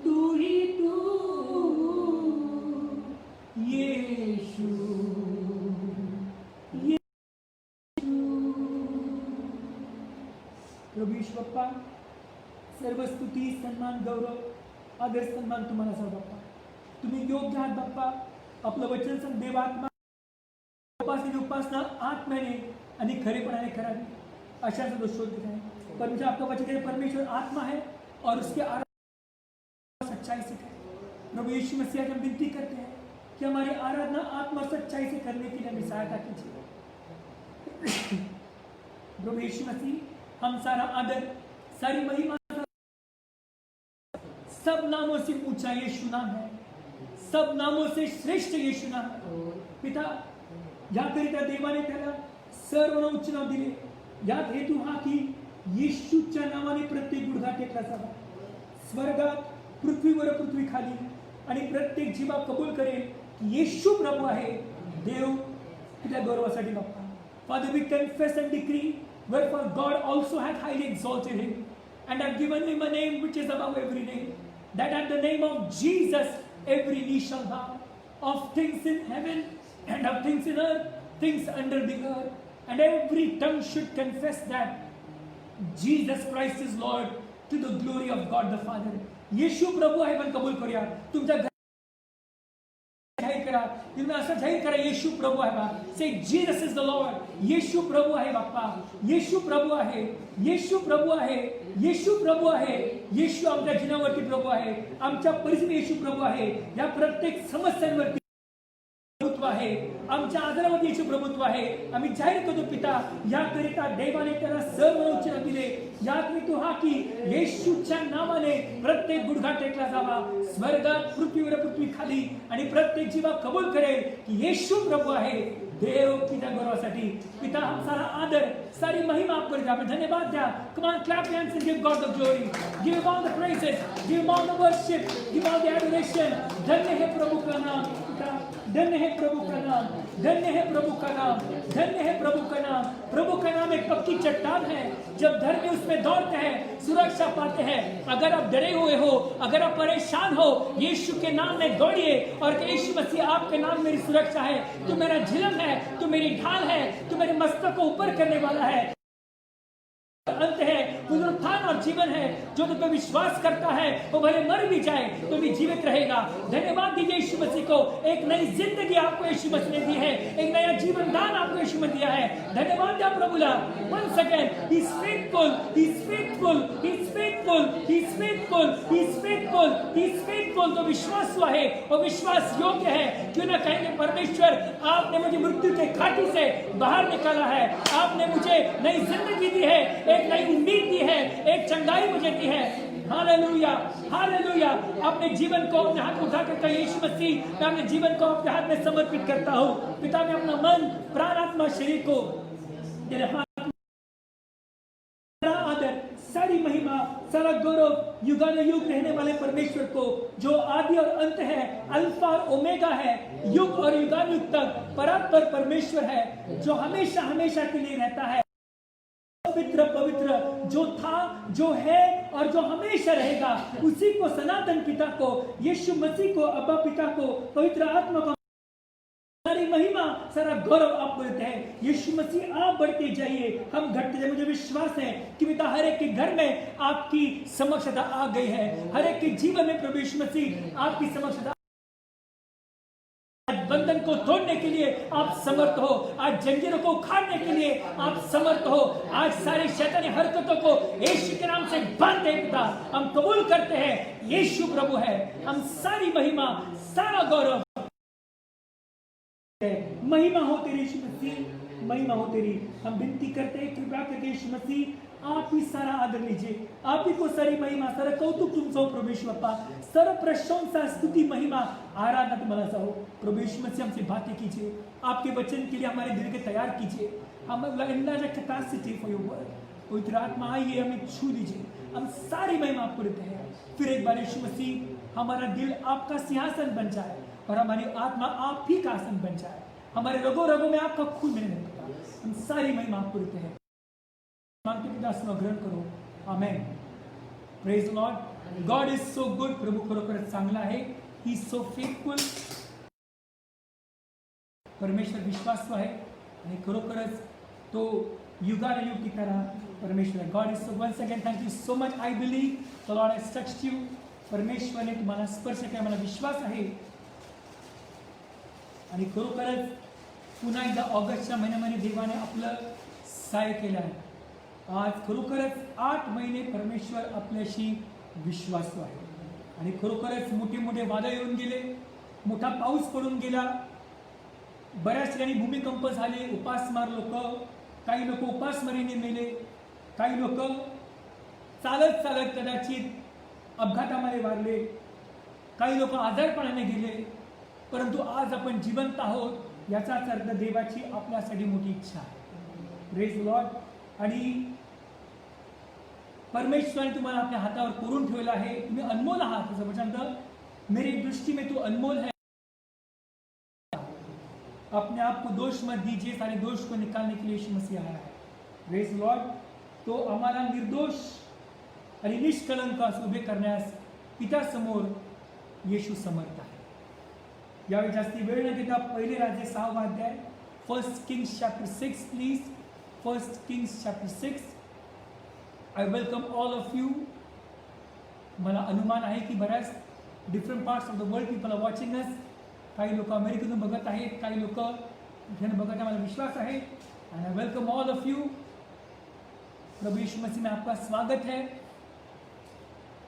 तू ही तू यीशु प्रभु यीशु बाप्पा सर्व स्तुती सन्मान गौरव आदर सन्मान तुम्हाला सर्व बाप्पा तुम्ही योग्य आहात बाप्पा। आपलं वचन संग देवात्मा उपासना आत्म्याने आणि खरेपणाने करावी अशा जो शोध देत आहे। परमेश्वर आपका वचन परमेश्वर आत्मा है और उसके आराधना सच्चाई से करें। प्रभु यीशु मसीह हम विनती करते हैं कि हमारी आराधना आत्मा सच्चाई से करने के लिए हमें सहायता कीजिए। प्रभु यीशु मसीह हम सारा आदर सारी महिमा सब नामों से ऊंचा यीशु नाम है, सब नामों से श्रेष्ठ यीशु नाम है। पिता याकरिता देवाने त्याला सर्व उच्च नाव दिले। यात हेतू हा की येशूच्या नावाने प्रत्येक गुडघा टेकला जावा स्वर्गात पृथ्वीवर पृथ्वी खाली आणि प्रत्येक जीवा कबूल करेल की येशू प्रभू आहे देव तुझ्या गौरवासाठी बाप्पा। Father, we confess and decree wherefore God also hath highly exalted him and hath given him a name which is above every name, that at the name of Jesus every knee shall bow, of things in heaven and of things in earth, things under the earth, and every tongue should confess that Jesus Christ is Lord to the glory of God the Father. येशू प्रभू आहे पण कबूल करूया। तुमच्या जाहीर करा, तुम्ही असं जाहीर करा येशू प्रभू आहे बा। से जीसस इज द लॉर्ड। येशू प्रभू आहे बाप्पा, येशू प्रभू आहे, येशू प्रभू आहे, येशू प्रभू आहे, येशू आमच्या जीवनावरती प्रभू आहे, आमच्या परिस्थितीत येशू प्रभू आहे। या प्रत्येक समस्यांवरती प्रभुत्व आहे, आमच्या आदरावरती येशू प्रभुत्व आहे. आम्ही जाहीर करतो पिता, याकरिता देवाने त्याला सर्व उच्चार दिले. याकरिता हा की येशूच्या नावाने प्रत्येक गुडघा टेकला जावा, स्वर्गात, पृथ्वीवर, पृथ्वी खाली, आणि प्रत्येक जीवा कबूल करेल की येशू प्रभु आहे. देव पिता गौरवासाठी पिता हम सारा आदर, सारी महिमा आपको देता है. धन्यवाद द्या. Come on, clap your hands and give God the glory. Give him all the praises. Give him all the worship. Give all the adoration. धन्य है प्रभु का नाम. धन्य है प्रभु का नाम. धन्य है प्रभु का नाम. धन्य है प्रभु का नाम. प्रभु का नाम एक पक्की चट्टान है. जब धर्मी उसमें दौड़ते हैं सुरक्षा पाते हैं. अगर आप डरे हुए हो, अगर आप परेशान हो, यीशु के नाम में दौड़िए और यीशु मसीह आपके नाम मेरी सुरक्षा है, तो मेरा झिलम है, तो मेरी ढाल है, तो मेरे मस्तक को ऊपर करने वाला है. अंत है, पुनरुत्थान और जीवन है. जो तुम पे विश्वास करता है वो भले मर भी जाए तो भी जीवित रहेगा. धन्यवाद दीजिए यीशु मसीह को. एक नई जिंदगी आपको यीशु मसीह ने दी है, एक नया जीवन दान आपको यीशु मसीह दिया है. धन्यवाद दिया प्रभुला. once again he is faithful, he is faithful, he is faithful, he is faithful, he is faithful, he is faithful. तो विश्वास हुआ है और विश्वास योग्य है. क्यों ना कहेंगे परमेश्वर आपने मुझे मृत्यु के घाटी से बाहर निकाला है, आपने मुझे नई जिंदगी दी है, एक नई उम्मीद दी है, एक चंगाई मुझे दी है. Hallelujah, hallelujah. अपने जीवन को अपने हाथ में उठाकर कहिए यीशु मसीह, मैं अपने जीवन को अपने हाथ में समर्पित करता हूँ. पिता मैं अपना मन, प्राण, आत्मा, शरीर को तेरे हाथ में. सारा आदर, सारी महिमा, सारा गौरव युगानुयुग रहने वाले परमेश्वर को, जो आदि और अंत है, अल्फा और ओमेगा है, युग और युगानुयुग तक परात्पर परमेश्वर है, जो हमेशा हमेशा के लिए रहता है. पवित्र पवित्र, जो था, जो है और जो हमेशा रहेगा, उसी को, सनातन पिता को, यीशु मसीह को, अब्बा पिता को, पवित्र आत्मा को सारी महिमा, सारा गौरव आपको देते हैं. यीशु मसीह आप बढ़ते जाइए, हम घटते जाइए. मुझे विश्वास है कि पिता हर एक के घर में आपकी समक्षता आ गई है. हर एक के जीवन में प्रभु यीशु मसीह आपकी समक्षता. बंधन को तोड़ने के लिए आप समर्थ हो, आज जंजीरों को उखाड़ने के लिए आप समर्थ हो. आज सारी शैतानी हरकतों को यीशु के नाम से बांध दे पिता. हम कबूल करते हैं यीशु प्रभु है. हम सारी महिमा, सारा गौरव, महिमा हो तेरी यीशु मसीह, महिमा हो तेरी. हम विनती करते हैं कृपया करके यीशु मसीह आप ही सारा आदर लीजिए, आप ही को सारी महिमा, सारा कौतुक तुम सो प्रभु यीशु अप्पा. सर्व प्रशंसा, स्तुति, महिमा, आराधना तुम्हारा सा हो. प्रभु यीशु मसीह हमसे बातें कीजिए, आपके वचन के लिए हमारे दिल के तैयार कीजिए. हम enlarge capacity for your word. पवित्र आत्मा आइए, हमें छू लीजिए. हम सारी महिमा आपको देते हैं. फिर एक बार यीशु मसीह हमारा दिल आपका सिंहासन बन जाए और हमारी आत्मा आप ही का आसन बन जाए. हमारे रगों रगों में आपका खून मिलने लगता. हम सारी महिमा आपको देते हैं. मांगते पिता सुनो, ग्रहण करो. Amen. Praise the Lord. God is so good. प्रभू खरोखर चांगला आहे. He is so faithful. परमेश्वर विश्वासू आहे आणि खरोखरच तो युगानुयुग की तरह परमेश्वर. God is so. Once again thank you so much. I believe the Lord has touched you. परमेश्वरने तुम्हाला स्पर्श केला, मला विश्वास आहे. आणि खरोखरच पुन्हा एकदा ऑगस्टच्या महिन्यामध्ये देवाने आपलं सहाय्य केलं आहे. आज खरोखरच 8 महिने परमेश्वर आपल्याशी विश्वासू आहे. आणि खरोखरच मोठे मोठे वादळ येऊन गेले, मोठा पाऊस पडून गेला, बऱ्याच ठिकाणी भूमिकंप झाले, उपासमार लोक, काही लोक उपासमारीने मेले, काही लोक चालत चालत कदाचित अपघातामध्ये वारले, काही लोक आजारपणाने गेले. परंतु आज आपण जिवंत आहोत याचाच अर्थ देवाची आपल्यासाठी मोठी इच्छा आहे. Praise the Lord. आणि परमेश्वराने तुम्हाला आपल्या हातावर कोरून ठेवलं आहे. तुम्ही अनमोल आहात. असं म्हणजे मेरी दृष्टि में तो अनमोल है. अपने आप को दोष मत दीजिए, सारे दोष को निकालने के लिए यीशु मसीह आया है. Praise the Lord. तो आम्हाला निर्दोष आणि निष्कलंक उभे करण्यास पित्यासमोर येशू समर्थ आहे. यावेळी जास्ती वेळ न घेता पहिले राजे 6 अध्याय, 1 Kings chapter 6 please. 1 Kings chapter 6. I welcome all of you. मला अनुमान आहे की बऱ्याच different parts of the world people are watching us. काही लोक अमेरिकेतून बघत आहेत, काही लोक इथे बघत आहे. मला विश्वास आहे. And I welcome all of you. प्रभु यीशु मसीह में आपका स्वागत है.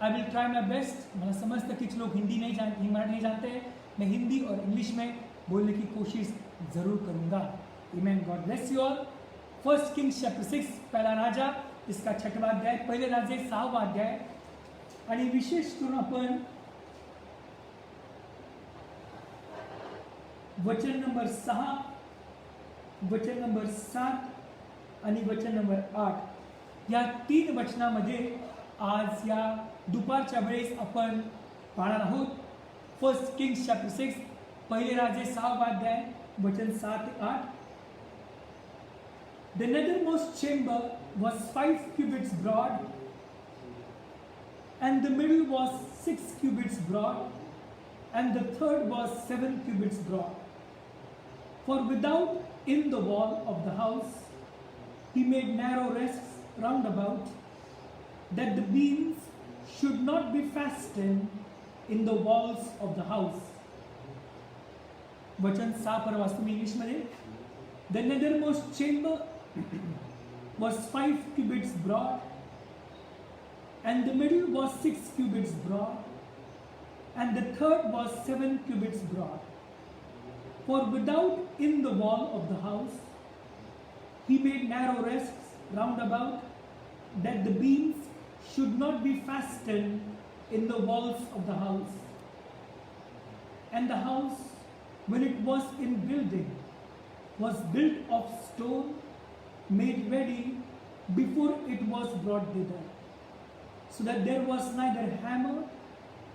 I will try my best. मला समझता कुछ लोग हिंदी नहीं जानते, मराठी नहीं जानते हैं. मैं हिंदी और इंग्लिश में बोलने की कोशिश जरूर करूंगा। Amen. God bless you all. 1 Kings chapter 6 पहला राजा इसका 6वां अध्याय, पहिले राजे 6वां अध्याय, आणि विशेष करून आपण वचन नंबर 6, वचन नंबर 7 आणि वचन नंबर 8 या 3 वचनामध्ये आज या दुपारच्या वेळेस आपण पाहणार आहोत। 1 किंग्स चॅप्टर 6 पहिले राजे 6वां अध्याय वचन 7 ते 8। The nethermost chamber was 5 cubits broad, and the middle was 6 cubits broad, and the third was 7 cubits broad. For without in the wall of the house he made narrow rests round about, that the beams should not be fastened in the walls of the house. वचन 6 पर वाचतो मी इंग्लिशमध्ये। The nethermost chamber was 5 cubits broad, and the middle was 6 cubits broad, and the third was 7 cubits broad. For without in the wall of the house he made narrow rests round about, that the beams should not be fastened in the walls of the house. And the house, when it was in building, was built of stone made ready before it was brought thither, so that there was neither hammer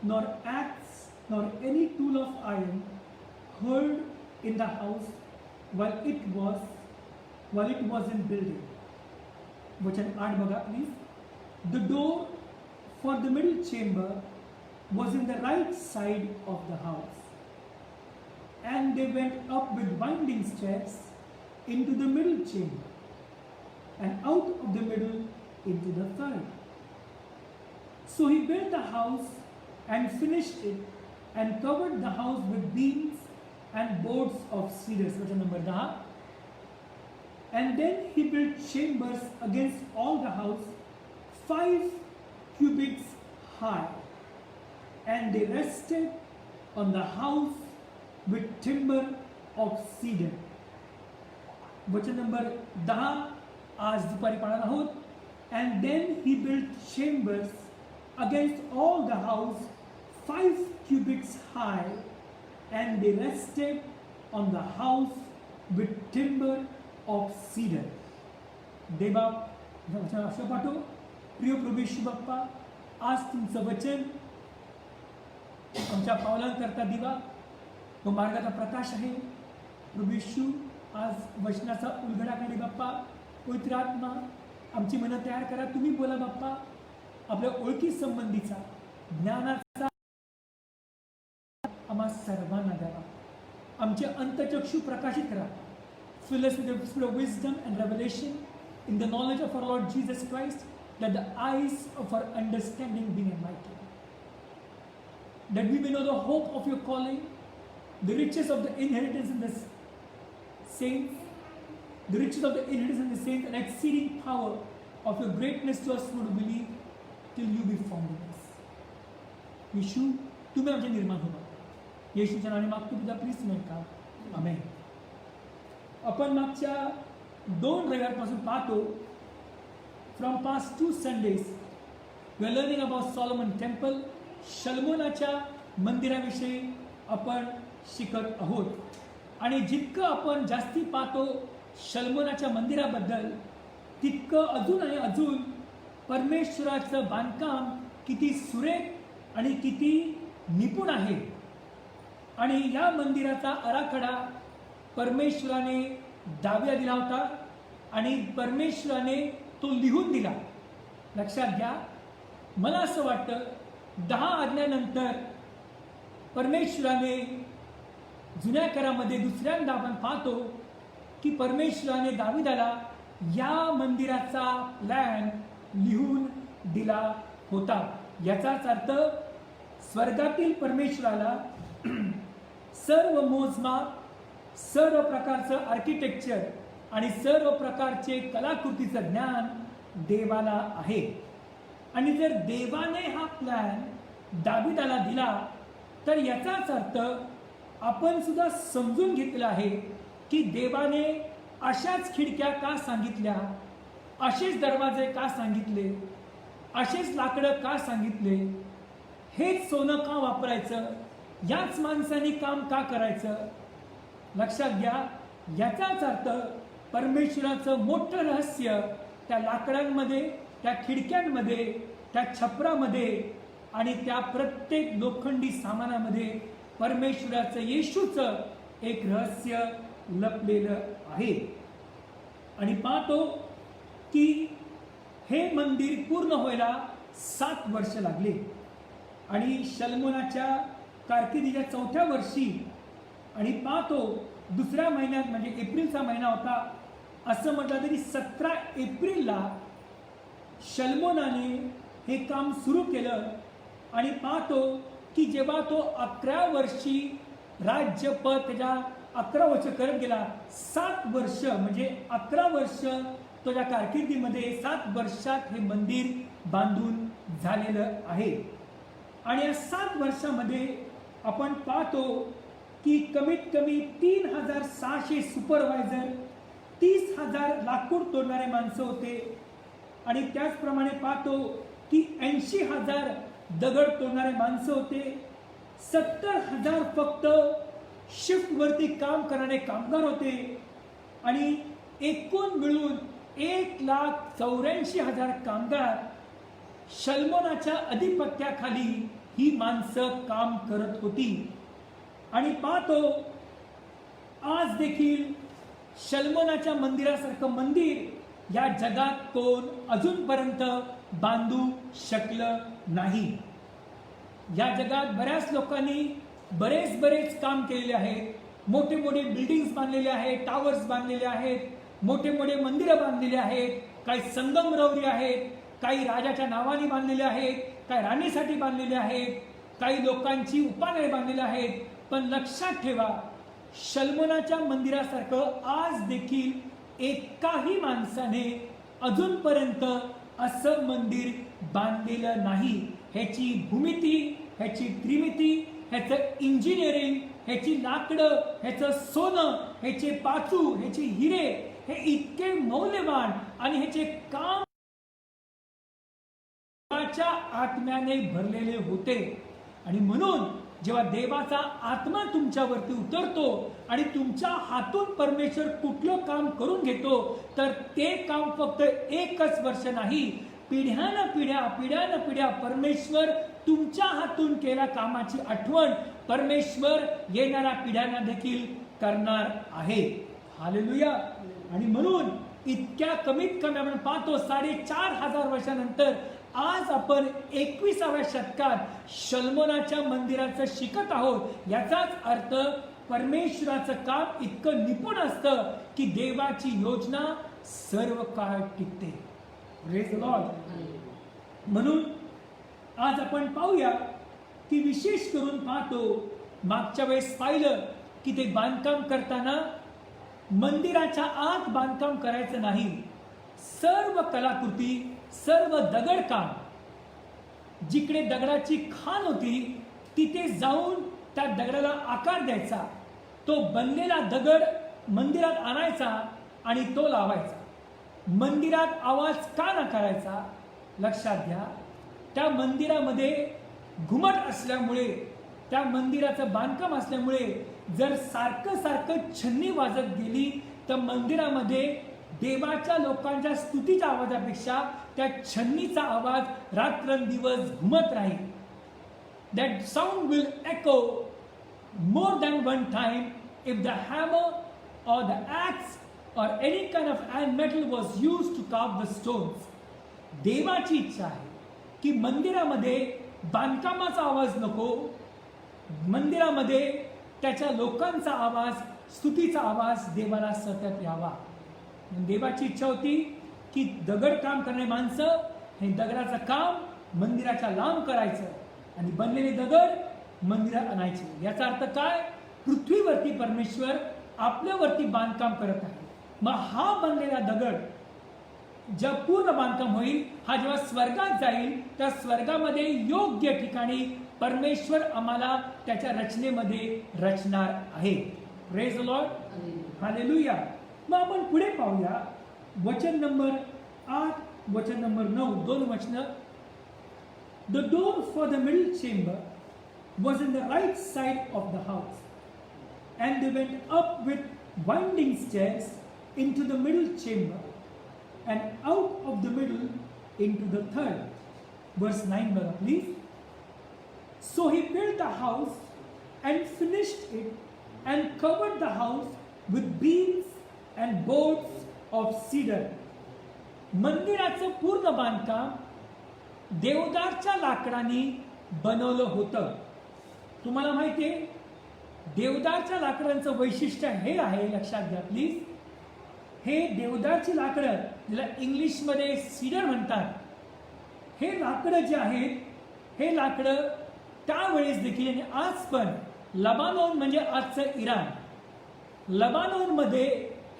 nor axe nor any tool of iron heard in the house while it was in building. वचन 8 बघा please. The door for the middle chamber was in the right side of the house, and they went up with winding steps into the middle chamber, and out of the middle into the third. So he built the house and finished it, and covered the house with beams and boards of cedar. Vachan number 10. And then he built chambers against all the house, 5 cubits high, and they rested on the house with timber of cedar. वचन number 10 आज दुपारी पाहणार आहोत। And then he built chambers against all the house, 5 cubits high, and they rested on the house with timber of cedar. देवा वचन असं पाठव। प्रिय प्रभू येशू बाप्पा, आज तुमचं वचन आमच्या पावलांकरता दिवा व मार्गाचा प्रकाश आहे। प्रभू येशू, आज वचनाचा उलगडा करा बाप्पा। पवित्र आत्मा आमची मनं तयार करा। तुम्ही बोला बाप्पा। आपल्या ओळखी संबंधीचा ज्ञानाचा आम्हा सर्वांना द्यावा। आमचे अंतचक्षु प्रकाशित करा। Fill us with the spirit of wisdom and revelation in the knowledge of our Lord Jesus Christ, that the eyes of our understanding be enlightened, that we may know the hope of your calling, the riches of the inheritance in the saints, the riches of the inheritance in the saints, and exceeding power of your greatness to us who believe, till you be formed in us. येशू, तुम्ही आमचे निर्माण होवा। येशूच्या नावाने मागतो पिता, please तुम्ही का आमेन। आपण मागच्या 2 रविवारपासून पाहतो, from past 2 Sundays we are learning about Solomon temple. शलमोनाच्या मंदिराविषयी आपण शिकत आहोत, आणि जितकं आपण जास्ती पाहतो शलमोनाच्या मंदिराबद्दल, तितकं अजून आणि अजून परमेश्वराचं बांधकाम किती सुरेख आणि किती निपुण आहे। आणि या मंदिराचा आराखडा परमेश्वराने दाविला दिला होता, आणि परमेश्वराने तो लिहून दिला। लक्षात घ्या, मला असं वाटतं 10 आज्ञानंतर परमेश्वराने जुन्या करामध्ये दुसऱ्यांदा आपण पाहतो की परमेश्वराने दाविदाला या मंदिराचा प्लॅन लिहून दिला होता। याचाच अर्थ स्वर्गातील परमेश्वराला सर्व मोजमाप, सर्व प्रकारचं आर्किटेक्चर आणि सर्व प्रकारचे कलाकृतीचं ज्ञान देवाला आहे। आणि जर देवाने हा प्लॅन दाविदाला दिला, तर याचाच अर्थ आपण सुद्धा समजून घेतलं आहे की देवाने अशाच खिडक्या का सांगितल्या, असेच दरवाजे का सांगितले, असेच लाकडं का सांगितले, हेच सोनं का वापरायचं, याच माणसाने काम का करायचं. लक्षात घ्या, याचाच अर्थ परमेश्वराचं मोठं रहस्य त्या लाकडांमध्ये, त्या खिडक्यांमध्ये, त्या छपरामध्ये आणि त्या प्रत्येक लोखंडी सामानामध्ये परमेश्वराचं, येशूचं एक रहस्य लपलेलं आहे. आणि पाहतो की हे मंदिर पूर्ण व्हायला 7 वर्ष लागले आणि शलमोनाच्या कारकिर्दीच्या 4थ्या वर्षी, आणि पाहतो दुसऱ्या महिन्यात म्हणजे एप्रिलचा महिना होता, असं म्हटलं तरी 17 एप्रिलला शलमोनाने हे काम सुरू केलं. आणि पाहतो की जेव्हा तो 11 वर्षी राज्यपद त्याच्या 11 वर्ष करत गेला, 7 वर्ष म्हणजे 11 वर्ष त्याच्या कारकिर्दीमध्ये 7 वर्षात हे मंदिर बांधून झालेलं आहे. आणि या 7 वर्षामध्ये आपण पाहतो की कमीत कमी 3600 सुपरवायझर, 30,000 लाकूड तोडणारे माणसं होते. आणि त्याचप्रमाणे पाहतो की 80,000 दगड तोडणारे माणसं होते. 70,000 फक्त शिफ्टवरती काम करणारे कामगार होते. आणि एकूण मिळून 1,84,000 कामगार शलमोनाच्या अधिपत्याखाली ही माणसं काम करत होती. आणि पाहतो आज देखील शलमोनाच्या मंदिरासारखं मंदिर या जगात कोण अजूनपर्यंत बांधू शकलं नाही. या जगात बऱ्याच लोकांनी बरेच काम केलेले आहेत. मोठे मोठे बिल्डिंग्स बांधलेले आहेत, टावर्स बांधलेले आहेत, मोठे मोठे मंदिरं बांधलेले आहेत. काही संगमरवरी आहेत, काही राजाच्या नावाने बांधलेले आहेत, काही राणीसाठी बांधलेले आहेत, काही लोकांची उपालय बांधलेले आहेत. पण लक्षात ठेवा, शलमोनाच्या मंदिरासारखं आज देखील एकाही माणसाने अजूनपर्यंत असं मंदिर बांधलेलं नाही. ह्याची भूमिती, ह्याची त्रिमिती, ह्याचं इंजिनिअरिंग, ह्याची लाकडं, ह्याचं सोनं, ह्याचे पाचू, ह्याचे हिरे, हे इतके मौल्यवान आणि ह्याचे काम देवाच्या आत्म्याने भरलेले होते. आणि म्हणून जेव्हा देवाचा आत्मा तुमच्यावरती उतरतो आणि तुमच्या हातून परमेश्वर कुठलं काम करून घेतो, तर ते काम फक्त 1च वर्ष नाही, पिढ्यान पिढ्या परमेश्वर तुमच्या हातून केल्या कामाची आठवण परमेश्वर येणाऱ्या पिढ्यांना देखील करणार आहे. हालेलुया. आणि म्हणून इतक्या कमीत कमी आपण पाहतो 4,500 वर्षानंतर आज आपण 21व्या शतकात शलमोनाच्या मंदिराचं शिकत आहोत. याचाच अर्थ परमेश्वराचं काम इतकं निपुण असतं की देवाची योजना सर्व काळ टिकते. Praise the Lord. म्हणून आज आपण पाहूया की विशेष करून पाहतो, मागच्या वेळेस पाहिलं की ते बांधकाम करताना मंदिराच्या आत बांधकाम करायचं नाही. सर्व कलाकृती, सर्व दगडकाम, जिकडे दगडाची खाण होती तिथे जाऊन त्या दगडाला आकार द्यायचा. तो बनलेला दगड मंदिरात आणायचा आणि तो लावायचा. मंदिरात आवाज का न करायचा? लक्षात घ्या, त्या मंदिरामध्ये घुमट असल्यामुळे, त्या मंदिराचं बांधकाम असल्यामुळे जर सारखं छन्नी वाजत गेली तर मंदिरामध्ये देवाच्या लोकांच्या स्तुतीच्या आवाजापेक्षा त्या छन्नीचा आवाज रात्रंदिवस घुमत राहील. That sound will echo more than one time if the hammer or the axe or any kind of iron metal was used to carve the stones. देवाची इच्छा आहे की मंदिरामध्ये बांधकामाचा आवाज नको, मंदिरामध्ये त्याच्या लोकांचा आवाज, स्तुतीचा आवाज देवाला सतत यावा. देवाची इच्छा होती की दगड काम करणारी माणसं हे दगडाचं काम मंदिराच्या लांब करायचं आणि बनलेले दगड मंदिरात आणायचे. याचा अर्थ काय? पृथ्वीवरती परमेश्वर आपल्यावरती बांधकाम करत आहे. मग हा बनलेला दगड जेव्हा पूर्ण बांधकाम होईल, हा जेव्हा स्वर्गात जाईल, त्या स्वर्गामध्ये योग्य ठिकाणी परमेश्वर आम्हाला त्याच्या रचनेमध्ये रचणार आहे. Praise the Lord, hallelujah. मग आपण पुढे पाहूया, वचन नंबर 8, वचन नंबर 9, 2 वचन. The door for the middle chamber was in the right side of the house, and they went up with winding stairs into the middle chamber, and out of the middle into the third. Verse 9, brother, please. So he built the house and finished it, and covered the house with beams and boards of cedar. मंदिराचं पूर्ण बांधकाम देवदारच्या लाकडाने बनवलं होतं. तुम्हाला माहिती आहे, देवदारच्या लाकडांचं वैशिष्ट्य हे आहे, लक्षात घ्या प्लीज. हे देवदारची लाकडं, ज्याला इंग्लिशमध्ये सीडर म्हणतात, हे लाकडं जे आहेत, हे लाकडं त्यावेळेस देखील आणि आज पण लबानोन म्हणजे आजचं इराण, लबानोनमध्ये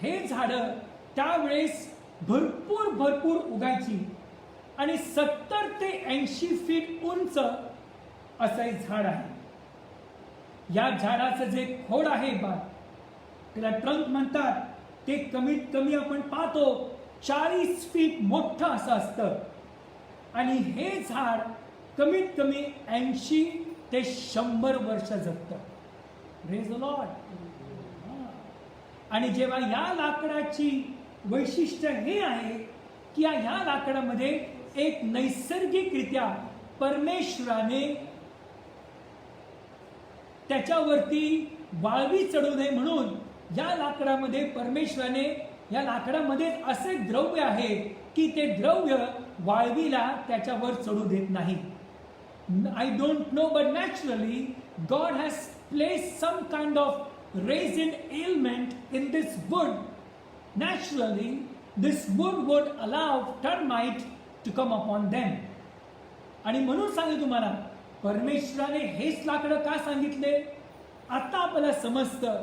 हे झाडं त्यावेळेस भरपूर उगायची आणि 70 ते 80 फीट उंच असं एक झाड आहे. या झाडाचं जे खोड आहे बा, त्याला ट्रंक म्हणतात, ते कमीत कमी आपण पाहतो 40 फीट मोठं असं असतं. आणि हे झाड कमीत कमी 80 ते 100 वर्ष जगतं. Praise the Lord. आणि जेव्हा या लाकडाची वैशिष्ट्य हे आहे की या लाकडामध्ये एक नैसर्गिकरित्या परमेश्वराने त्याच्यावरती वाळवी चढू नये म्हणून या लाकडामध्ये परमेश्वराने, या लाकडामध्ये असे द्रव्य आहे की ते द्रव्य वाळवीला त्याच्यावर चढू देत नाही. I don't know, but naturally God has placed some kind of resin element in this wood. Naturally this wood would allow termite to come upon them. आणि म्हणून सांगितलं तुम्हाला, परमेश्वराने हेच लाकडं का सांगितले. आता आपल्याला समजतं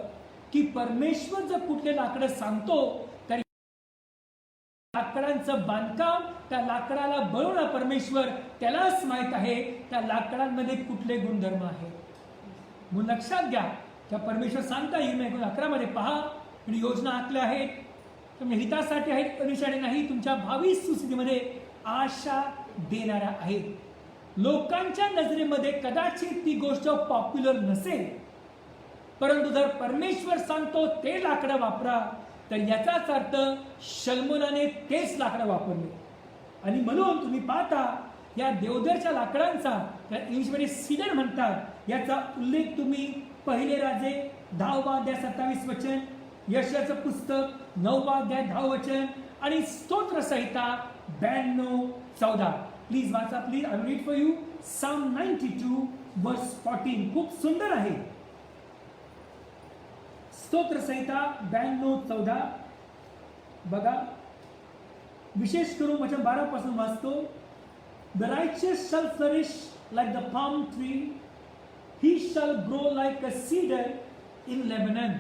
की परमेश्वर जर कुठले लाकडं सांगतो तर लाकडांचं बांधकाम, त्या लाकडाला बनवणार परमेश्वर त्यालाच माहित आहे त्या लाकडांमध्ये कुठले गुणधर्म आहेत. म्हणून लक्षात घ्या, त्या परमेश्वर सांगता येईल 11 मध्ये पहा, आणि योजना आखल्या आहेत तुम्ही हितासाठी आहेत, अनिशाने नाही, तुमच्या भावी सुस्थितीमध्ये आशा देणाऱ्या आहेत. लोकांच्या नजरेमध्ये कदाचित ती गोष्ट पॉप्युलर नसेल, परंतु जर परमेश्वर सांगतो ते लाकडं वापरा, तर याचाच अर्थ शल्मोनाने तेच लाकडं वापरले. आणि म्हणून तुम्ही पाहता या देवदारच्या लाकडांचा, त्या इंग्लिशमध्ये सीडर म्हणतात, याचा उल्लेख तुम्ही पहिले राजे 10 अध्याय 27 वचन, यशाचं पुस्तक 9 अध्याय 10 वचन आणि स्तोत्र संहिता 92:14. प्लीज वाचा please. I read for you Psalm 92 verse 14. खूप सुंदर आहे. स्तोत्र संहिता 92:14 बघा. विशेष करून वचन 12 पासून वाचतो. The righteous shall flourish like the palm tree, he shall grow like a cedar in Lebanon.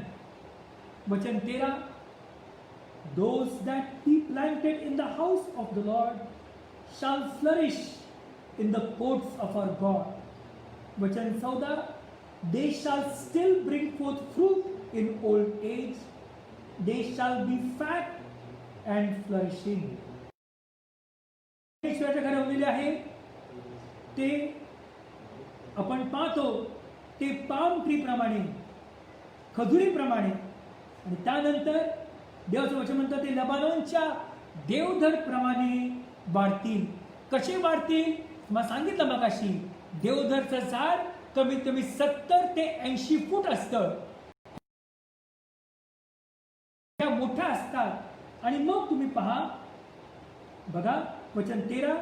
वचन 13, those that he planted in the house of the Lord shall flourish in the courts of our God. वचन 14, they shall still bring forth fruit in old age, they shall be fat and flourishing. ईश्वराच्या घडवलेले आहे ते आपण पाहतो, ते palm tree प्रमाणे, खजुरी प्रमाणे, आणि त्यानंतर देवाचं वचन म्हणतं ते लबानोनच्या देवधर प्रमाणे वाढतील. कसे वाढतील मला सांगितलं मगाशी. देवधरचं झाड कमीत कमी 70 ते 80 फूट असतं, त्या मोठ्या असतात. आणि मग तुम्ही पहा बघा वचन 13,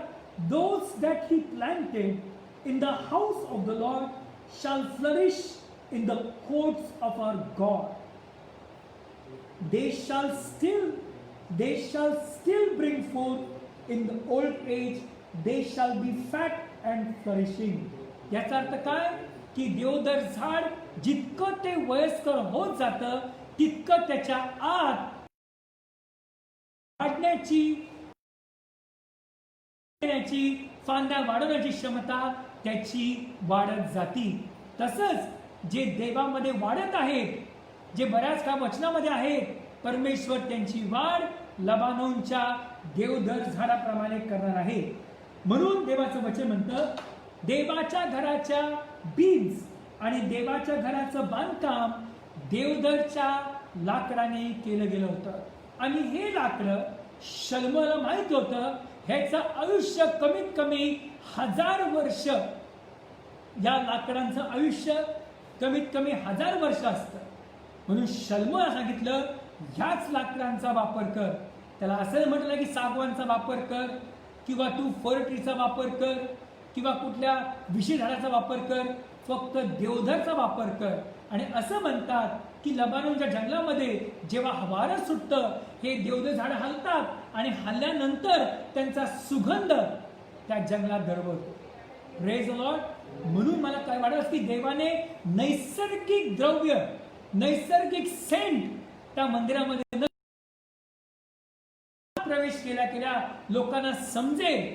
those that he planted in the house of the Lord shall flourish in the courts of our God. They shall still bring forth in the old age, they shall be fat and flourishing. याचा अर्थ काय की देवदार झाड जितकं ते वयस्कर होत जातं तितकं त्याच्या आत वाढण्याची देण्याची, फांद्या वाढवण्याची क्षमता त्याची वाढत जाती. तसंच जे देवामध्ये वाढत आहेत, जे बऱ्याच काळ वचनामध्ये आहेत, परमेश्वर त्यांची वाढ लबानोनच्या देवदार झाडाप्रमाणे करणार आहे. म्हणून देवाचं वचन म्हणतं, देवाच्या घराच्या बीन्स आणि देवाच्या घराचं बांधकाम देवदारच्या लाकडाने केलं गेलं होतं. आणि हे लाकडं शलोमोनला माहित होतं, ह्याचं आयुष्य कमीत कमी 1000 वर्ष, या लाकडांचं आयुष्य कमीत कमी 1000 वर्ष असतं. म्हणून शलोमोनला सांगितलं, ह्याच लाकडांचा वापर कर. त्याला असं म्हटलं की सागवानचा वापर कर, किंवा तू फरट्रीचा वापर कर, किंवा कुठल्या विशेष झाडाचा वापर कर, फक्त देवदारचा वापर कर. आणि असं म्हणतात की लबानोनच्या जंगलामध्ये जेव्हा वारं सुटतं, हे देवदार झाड हलतात आणि हल्ल्यानंतर त्यांचा सुगंध त्या जंगलात दरवळतो. Praise the Lord. म्हणून मला काय वाटतं की देवाने नैसर्गिक द्रव्य, नैसर्गिक सेंट त्या मंदिरामध्ये प्रवेश केल्या लोकांना समजेल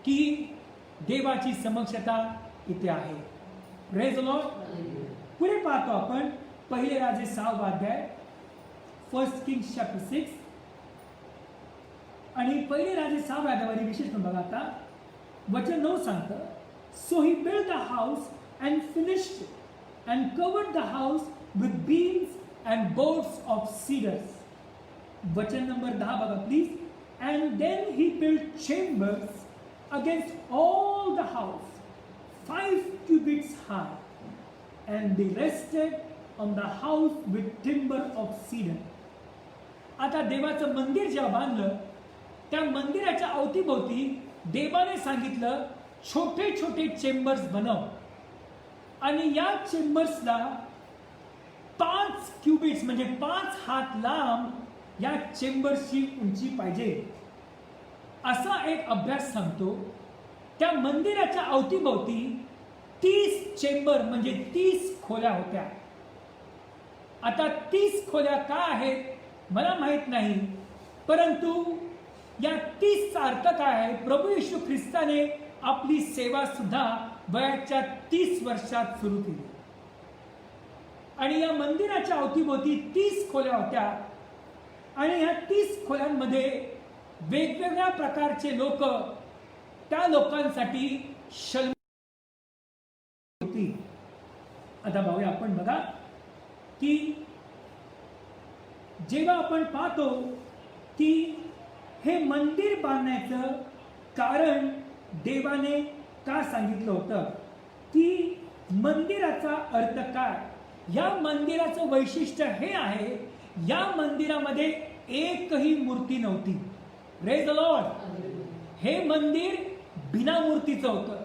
की देवाची समक्षता इथे आहे. Praise the Lord. पुढे पाहतो आपण पहिले राजे 6 अध्याय, 1 किंग्स चॅप्टर 6. आणि पहिले राजे 6 अध्यायामध्ये विशेष बघा. आता वचन 9 सांगतं, so he build the house and finished and covered the house with beams and boards of cedars. वचन नंबर 10 बघा please. And then he build chambers against all the house 5 cubits high, and they rested on the house with timber of cedar. आता देवाचं मंदिर जेव्हा बांधलं, त्या मंदिराच्या अवतीभोवती देवाने सांगितलं, छोटे छोटे चेंबर्स बनव. आणि या चेंबर्सला 5 क्युबिट्स म्हणजे 5 हात लांब या चेंबर्सची उंची पाहिजे. असा एक अभ्यास सांगतो. त्या मंदिराच्या अवतीभोवती 30 चेंबर म्हणजे 30 खोल्या होत्या. आता 30 खोल्या का आहेत मला माहित नाही, परंतु या 30चा अर्थ काय आहे? प्रभू येशू ख्रिस्ताने आपली सेवा सुद्धा वयाच्या 30 वर्षात सुरू केली. आणि या मंदिराच्या अवतीभोवती 30 खोल्या होत्या. आणि या 30 खोल्यांमध्ये वेगवेगळ्या प्रकारचे लोक, त्या लोकांसाठी होती. आता भाऊया आपण बघा की जेव्हा आपण पाहतो की हे मंदिर बांधण्याचं कारण देवाने का सांगितलं होतं, की मंदिराचा अर्थ काय. या मंदिराचं वैशिष्ट्य हे आहे, या मंदिरामध्ये एकही मूर्ती नव्हती. Praise the Lord. हे मंदिर बिना मूर्तीचं होतं.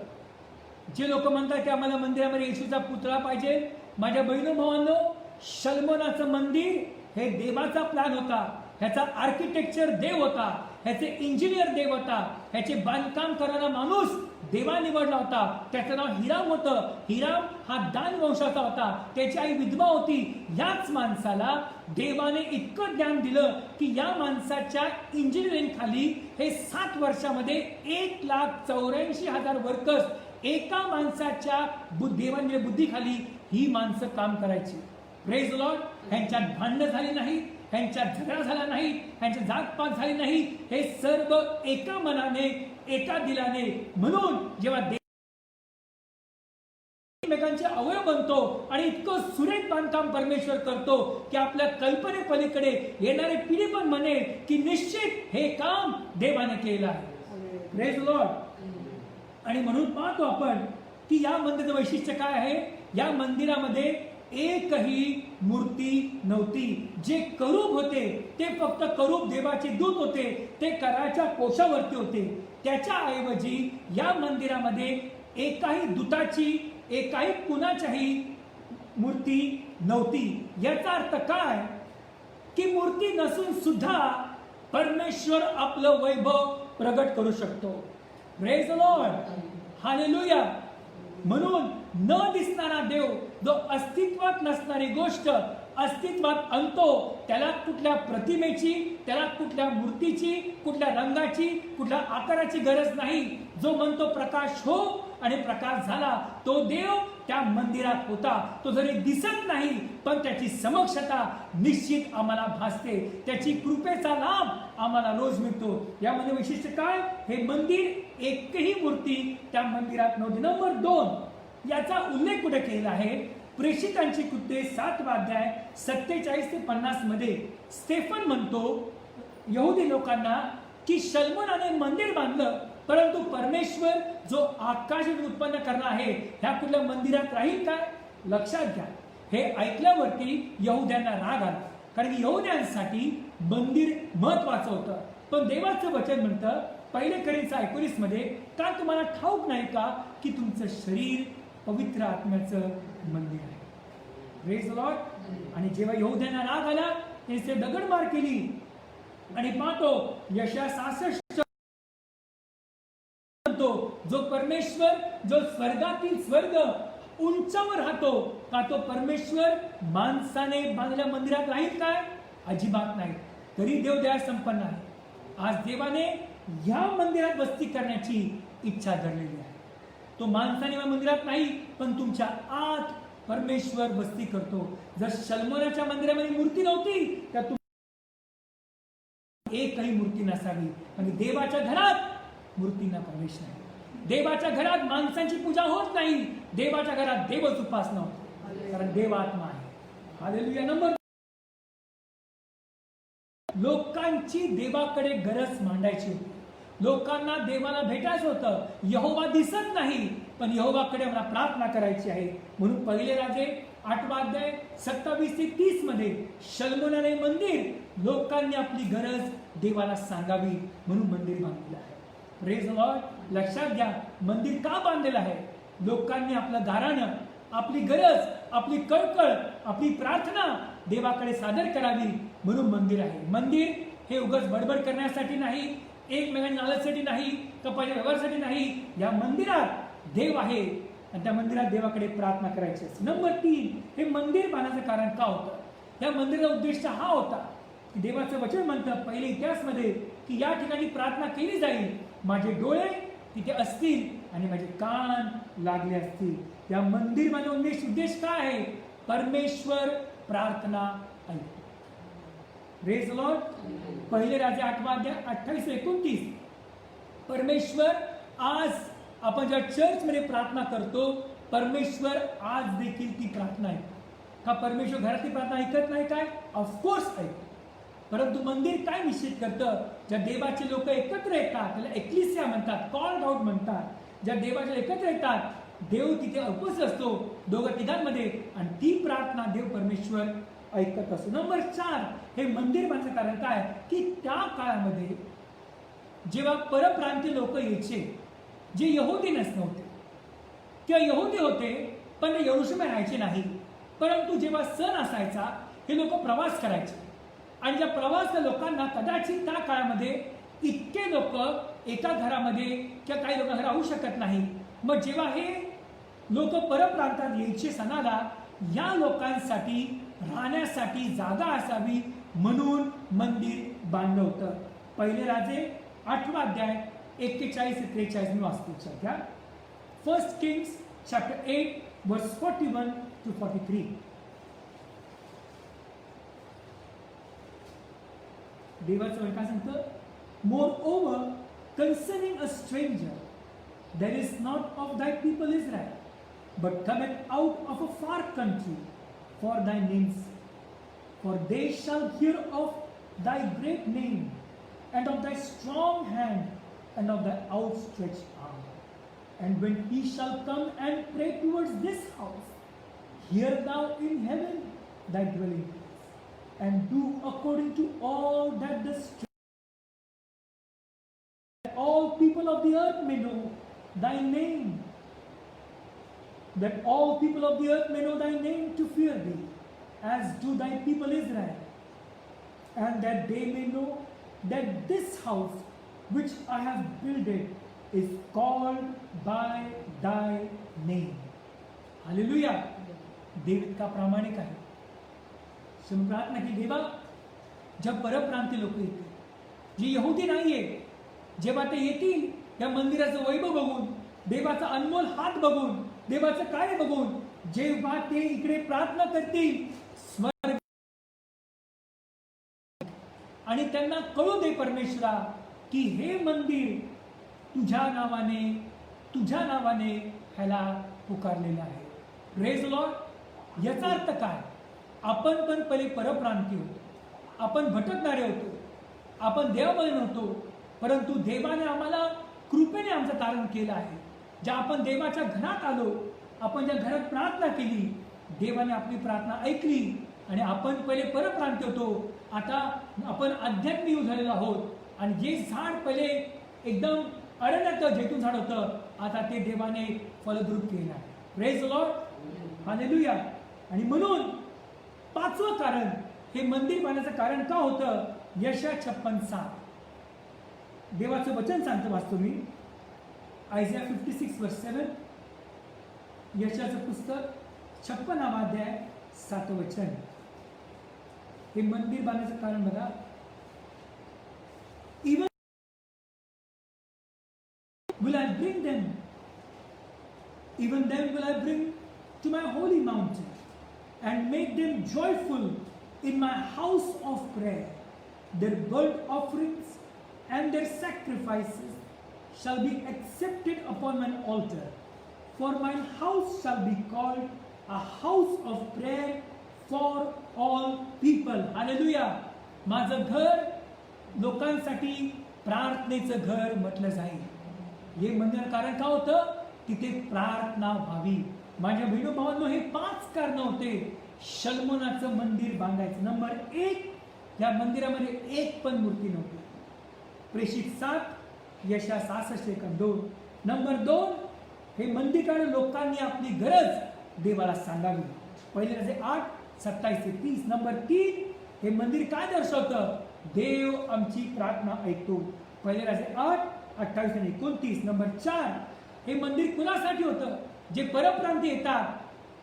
जे लोक म्हणतात की आम्हाला मंदिरामध्ये येशूचा पुतळा पाहिजे, माझ्या बहिणी भावांनो, शलोमोनाचं मंदिर हे देवाचा प्लॅन होता. ह्याचा आर्किटेक्चर देव होता, ह्याचे इंजिनियर देव होता, ह्याचे बांधकाम करणारा माणूस देवा निवडला होता. त्याचं नाव हिराम होतं. हिराम हा दान वंशाचा होता, त्याची आई विधवा होती. याच माणसाला देवाने इतकं ज्ञान दिलं की या माणसाच्या इंजिनिअरिंग खाली हे 7 वर्षामध्ये 1,84,000 वर्कर्स एका माणसाच्या देवांच्या बुद्धीखाली ही माणसं काम करायची. Praise the Lord. ह्यांच्यात भांडणं झाली नाही, ह्यांच्यात झगडा झाला नाही, ह्यांच्या जातपात झाली नाही. हे सर्व एका मनाने, एका दिलाने. म्हणून जेव्हा एकमेकांचे अवयव बनतो आणि इतकं सुरेख बांधकाम परमेश्वर करतो की आपल्या कल्पने पलीकडे येणारी पिढी पण म्हणेल की निश्चित हे काम देवाने केलं आहे. Praise the Lord. आणि म्हणून पाहतो आपण की या मंदिराचं वैशिष्ट्य काय आहे. या मंदिरामध्ये एकही मूर्ती नव्हती. जे करूब होते ते फक्त करूब देवाचे दूत होते, ते कराच्या कोशावरती होते. त्याच्या ऐवजी या मंदिरामध्ये एकाही दूताची, एकाही कुणाच्याही मूर्ती नव्हती. याचा अर्थ काय की मूर्ती नसून सुद्धा परमेश्वर आपलं वैभव प्रगट करू शकतो. Praise the Lord. हालेलुया. म्हणून न दिसणारा देव, जो अस्तित्वात नसणारी गोष्ट अस्तित्वात आणतो, त्याला कुठल्या प्रतिमेची, त्याला कुठल्या मूर्तीची, कुठल्या रंगाची, कुठल्या आकाराची गरज नाही. जो म्हणतो प्रकाश हो आणि प्रकाश झाला, तो देव त्या मंदिरात होता. तो जरी दिसत नाही पण त्याची समक्षता निश्चित आम्हाला भासते, त्याची कृपेचा लाभ आम्हाला रोज मिळतो. यामध्ये विशिष्ट काय, हे मंदिर एकही मूर्ती त्या मंदिरात नव्हती. नंबर 2, याचा उल्लेख कुठे केलेला आहे, प्रेषितांची कृत्ये 7वा अध्याय 47 ते 50 मध्ये. स्टेफन म्हणतो यहुदी लोकांना की शल्मोनाने मंदिर बांधलं, परंतु परमेश्वर जो आकाश उत्पन्न करणार आहे ह्या कुठल्या मंदिरात राहील काय? लक्षात घ्या, हे ऐकल्यावरती यहुद्यांना राग आला, कारण की यहुद्यांसाठी मंदिर महत्वाचं होतं. पण देवाचं वचन म्हणतं 1 कोरिंथ 19 मध्ये, का तुम्हाला ठाऊक नाही का की तुमचं शरीर पवित्र आत्म्याचं मंदिर आहे. Praise the Lord. आणि जेव्हा यहुद्यांना राग आला, त्यांचे दगडमार केली. आणि पाहतो यशाया 66 जो परमेश्वर, जो स्वर्गातील स्वर्ग उंचावर राहतो, का तो परमेश्वर माणसाने बांधलेल्या मंदिरात राहील काय? अजिबात नाही. तरी देव दया संपन्न आहे. आज देवाने या मंदिरात वस्ती करण्याची इच्छा धरलेली आहे. तो माणसाने मंदिरात नाही, पण तुमच्या आत परमेश्वर वस्ती करतो. जर शल्मोनाच्या मंदिरामध्ये मूर्ती नव्हती तर एकही मूर्ती नसावी. आणि देवाच्या घरात मूर्तींना प्रवेश नाही. देवाच्या घरात माणसांची पूजा होत नाही. देवाच्या घरात देवच उपासना होते, कारण देव आत्मा आहे. हालेलुया. नंबर, लोकांची देवाकडे गरज मांडायची होती. लोकांना देवाला भेटायचं होतं. यहोवा दिसत नाही, पण यहोवाकडे मला प्रार्थना करायची आहे. म्हणून 1 राजे 8वा अध्याय 27 ते 30 मध्ये शल्मोनाने मंदिर, लोकांनी आपली गरज देवाला सांगावी म्हणून मंदिर बांधलेलं आहे. Praise the Lord. लक्षात घ्या, मंदिर का बांधलेलं आहे? लोकांनी आपलं गाऱ्हाणं, आपली गरज, आपली कळकळ, आपली प्रार्थना देवाकडे सादर करावी म्हणून मंदिर आहे. मंदिर हे उगाच बडबड करण्यासाठी नाही, एकमेकांच्या नाल्यासाठी नाही, कपाच्या व्यवहारासाठी नाही. या मंदिरात देव आहे आणि त्या मंदिरात देवाकडे प्रार्थना करायची असते. नंबर 3, हे मंदिर बांधण्याचं कारण का होतं? या मंदिराचा उद्देश हा होता की देवाचं वचन म्हणतं पहिले इतिहासमध्ये की या ठिकाणी प्रार्थना केली जाईल, माझे डोळे तिथे असतील आणि माझे कान लागले असतील. या मंदिर माझा उद्देश काय आहे? परमेश्वर प्रार्थना ऐकतो. Praise the Lord. 1 राजे 8वा अध्याय 28 ते 29. परमेश्वर आज आपण ज्या चर्च मध्ये प्रार्थना करतो, परमेश्वर आज देखील ती प्रार्थना ऐकतो. का परमेश्वर घरातली प्रार्थना ऐकत नाही काय? ऑफकोर्स ऐकतो. परंतु मंदिर काय निश्चित करतं? ज्या देवाचे लोक एकत्र येतात त्याला एक्लिसिया म्हणतात, कॉल्ड आउट म्हणतात. ज्या देवाचे एकत्र येतात, देव तिथे उपस्थित असतो 2-3 आणि ती प्रार्थना देव परमेश्वर ऐकत असतो. नंबर 4, हे मंदिर बांधण्याचं कारण काय? की त्या काळामध्ये जेव्हा परप्रांतीय लोक यायचे, जे यहुदी नव्हते किंवा यहुदी होते पण यरूशलेम राहायचे नाही, परंतु जेव्हा सण असायचा हे लोक प्रवास करायचे. आणि ज्या प्रवास लोकांना कदाचित त्या काळामध्ये इतके लोक एका घरामध्ये किंवा काही लोक राहू शकत नाही. मग जेव्हा हे लोक परप्रांतात यायचे सणाला, या लोकांसाठी राहण्यासाठी जागा असावी म्हणून मंदिर बांधलं होतं. 1 राजे 8वा अध्याय 41 ते 43 मी वाचतो. घ्या. 1 किंग्स चॅप्टर 8 वर्स 41 to 43. देवाचं वचन काय सांगतं? Moreover, concerning a stranger that is not of thy people Israel, but cometh out of a far country for thy name's sake. For they shall hear of thy great name, and of thy strong hand, and of thy outstretched arm. And when he shall come and pray towards this house, hear thou in heaven thy dwelling place, and do according to all that the all people of the earth may know thy name, that all people of the earth may know thy name to fear thee, as do thy people Israel, and that they may know that this house which I have builded is called by thy name. Hallelujah. देव इतका प्रामाणिक आहे. तुम्ही प्रार्थना की देवा, ज्या परप्रांतीय लोक येतील, जे यहुदी नाहीये, जेव्हा ते येतील या मंदिराचं वैभव बघून, देवाचा अनमोल हात बघून, देवाचं कार्य बघून, जेव्हा ते इकडे प्रार्थना करतील स्वर्ग, आणि त्यांना कळू दे परमेश्वरा की हे मंदिर तुझ्या नावाने ह्याला पुकारलेलं आहे. Praise Lord. याचा अर्थ काय? आपण पण पहिले परप्रांती होतो, आपण भटकणारे होतो, आपण देवामध्ये नव्हतो, परंतु देवाने आम्हाला कृपेने आमचं तारण केलं आहे. ज्या आपण देवाच्या घरात आलो, आपण ज्या घरात प्रार्थना केली, देवाने आपली प्रार्थना ऐकली आणि आपण पहिले परप्रांती होतो, आता आपण आध्यात्मिक झालेलो आहोत. आणि जे झाड पहिले एकदम अरण्यात जैतून झाड होतं, आता ते देवाने फलद्रूप केलं आहे. Praise Lord. हालेलुया. आणि म्हणून पाचवं कारण, हे मंदिर बांधण्याचं कारण का होतं? यशया 56:7 देवाचं वचन सांगतो, वाचतो मी. आयझिया 56:7, यशाचं पुस्तक 56 अध्याय 7 वचन. हे मंदिर बांधण्याचं कारण बघा. Even will I bring them, even them will I bring to my holy mountain and make them joyful in my house of prayer. Their burnt offerings and their sacrifices shall be accepted upon mine altar. For mine house shall be called a house of prayer for all people. Hallelujah. माझं घर लोकांसाठी प्रार्थनेचं घर म्हटलं जाईल. हे मंदिर कारण का होतं? तिथे प्रार्थना व्हावी. माझ्या बहिणी भावांनो, हे 5 कारण होते शल्मोनाचं मंदिर बांधायचं. नंबर 1, या मंदिरामध्ये एक पण मूर्ती नव्हती. प्रेषित 7, यशया 66:2. नंबर 2, हे मंदिराकडे लोकांनी आपली गरज देवाला सांगावी. पहिले राजे 8:27-30. नंबर 3, हे मंदिर काय दर्शवतं? देव आमची प्रार्थना ऐकतो. पहिले राजे 8:28-29. नंबर 4, हे मंदिर कुणासाठी होतं? जे परप्रांती येतात,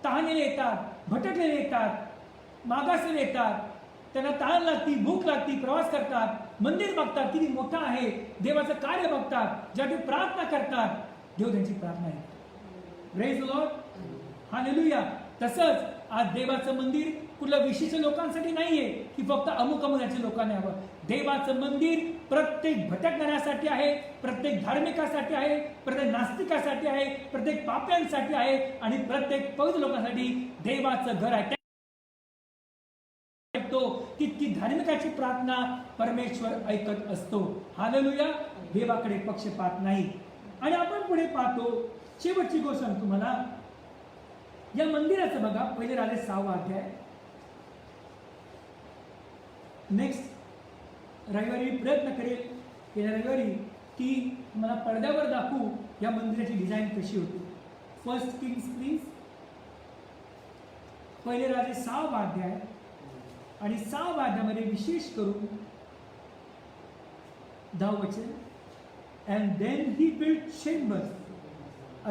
तहानेले येतात, भटकलेले येतात, मागासलेले येतात, त्यांना तहान लागती, भूक लागती, प्रवास करतात, मंदिर बघतात किती मोठं आहे, देवाचं कार्य बघतात, ज्या ते प्रार्थना करतात, देव त्यांची प्रार्थना ऐकतो. Praise the Lord. हालेलुया. तसंच आज देवाचं मंदिर कुठल्या विशिष्ट लोकांसाठी नाहीये की फक्त अमुक अमुकाच्या लोकांनी यावं. देवाचं मंदिर प्रत्येक भटकणाऱ्यासाठी आहे, प्रत्येक धार्मिकासाठी आहे, प्रत्येक नास्तिकासाठी आहे, प्रत्येक पाप्यांसाठी आहे आणि प्रत्येक पवित्र लोकांसाठी देवाचं घर आहे. तितकी धार्मिकाची प्रार्थना परमेश्वर ऐकत असतो. हालेलुया. देवाकडे पक्षपात नाही. आणि आपण पुढे पाहतो, शेवटची गोष्ट तुम्हाला या मंदिराचं बघा. पहिले राजे 6 अध्याय. नेक्स्ट रविवारी प्रयत्न करेल गेल्या रविवारी की मला पडद्यावर दाखवू या मंदिराची डिझाईन कशी होती. 1 किंग्स प्लीज. पहिले राजे 6 अध्याय आणि 6 अध्यायामध्ये विशेष करून 10 वचन. And then he built chambers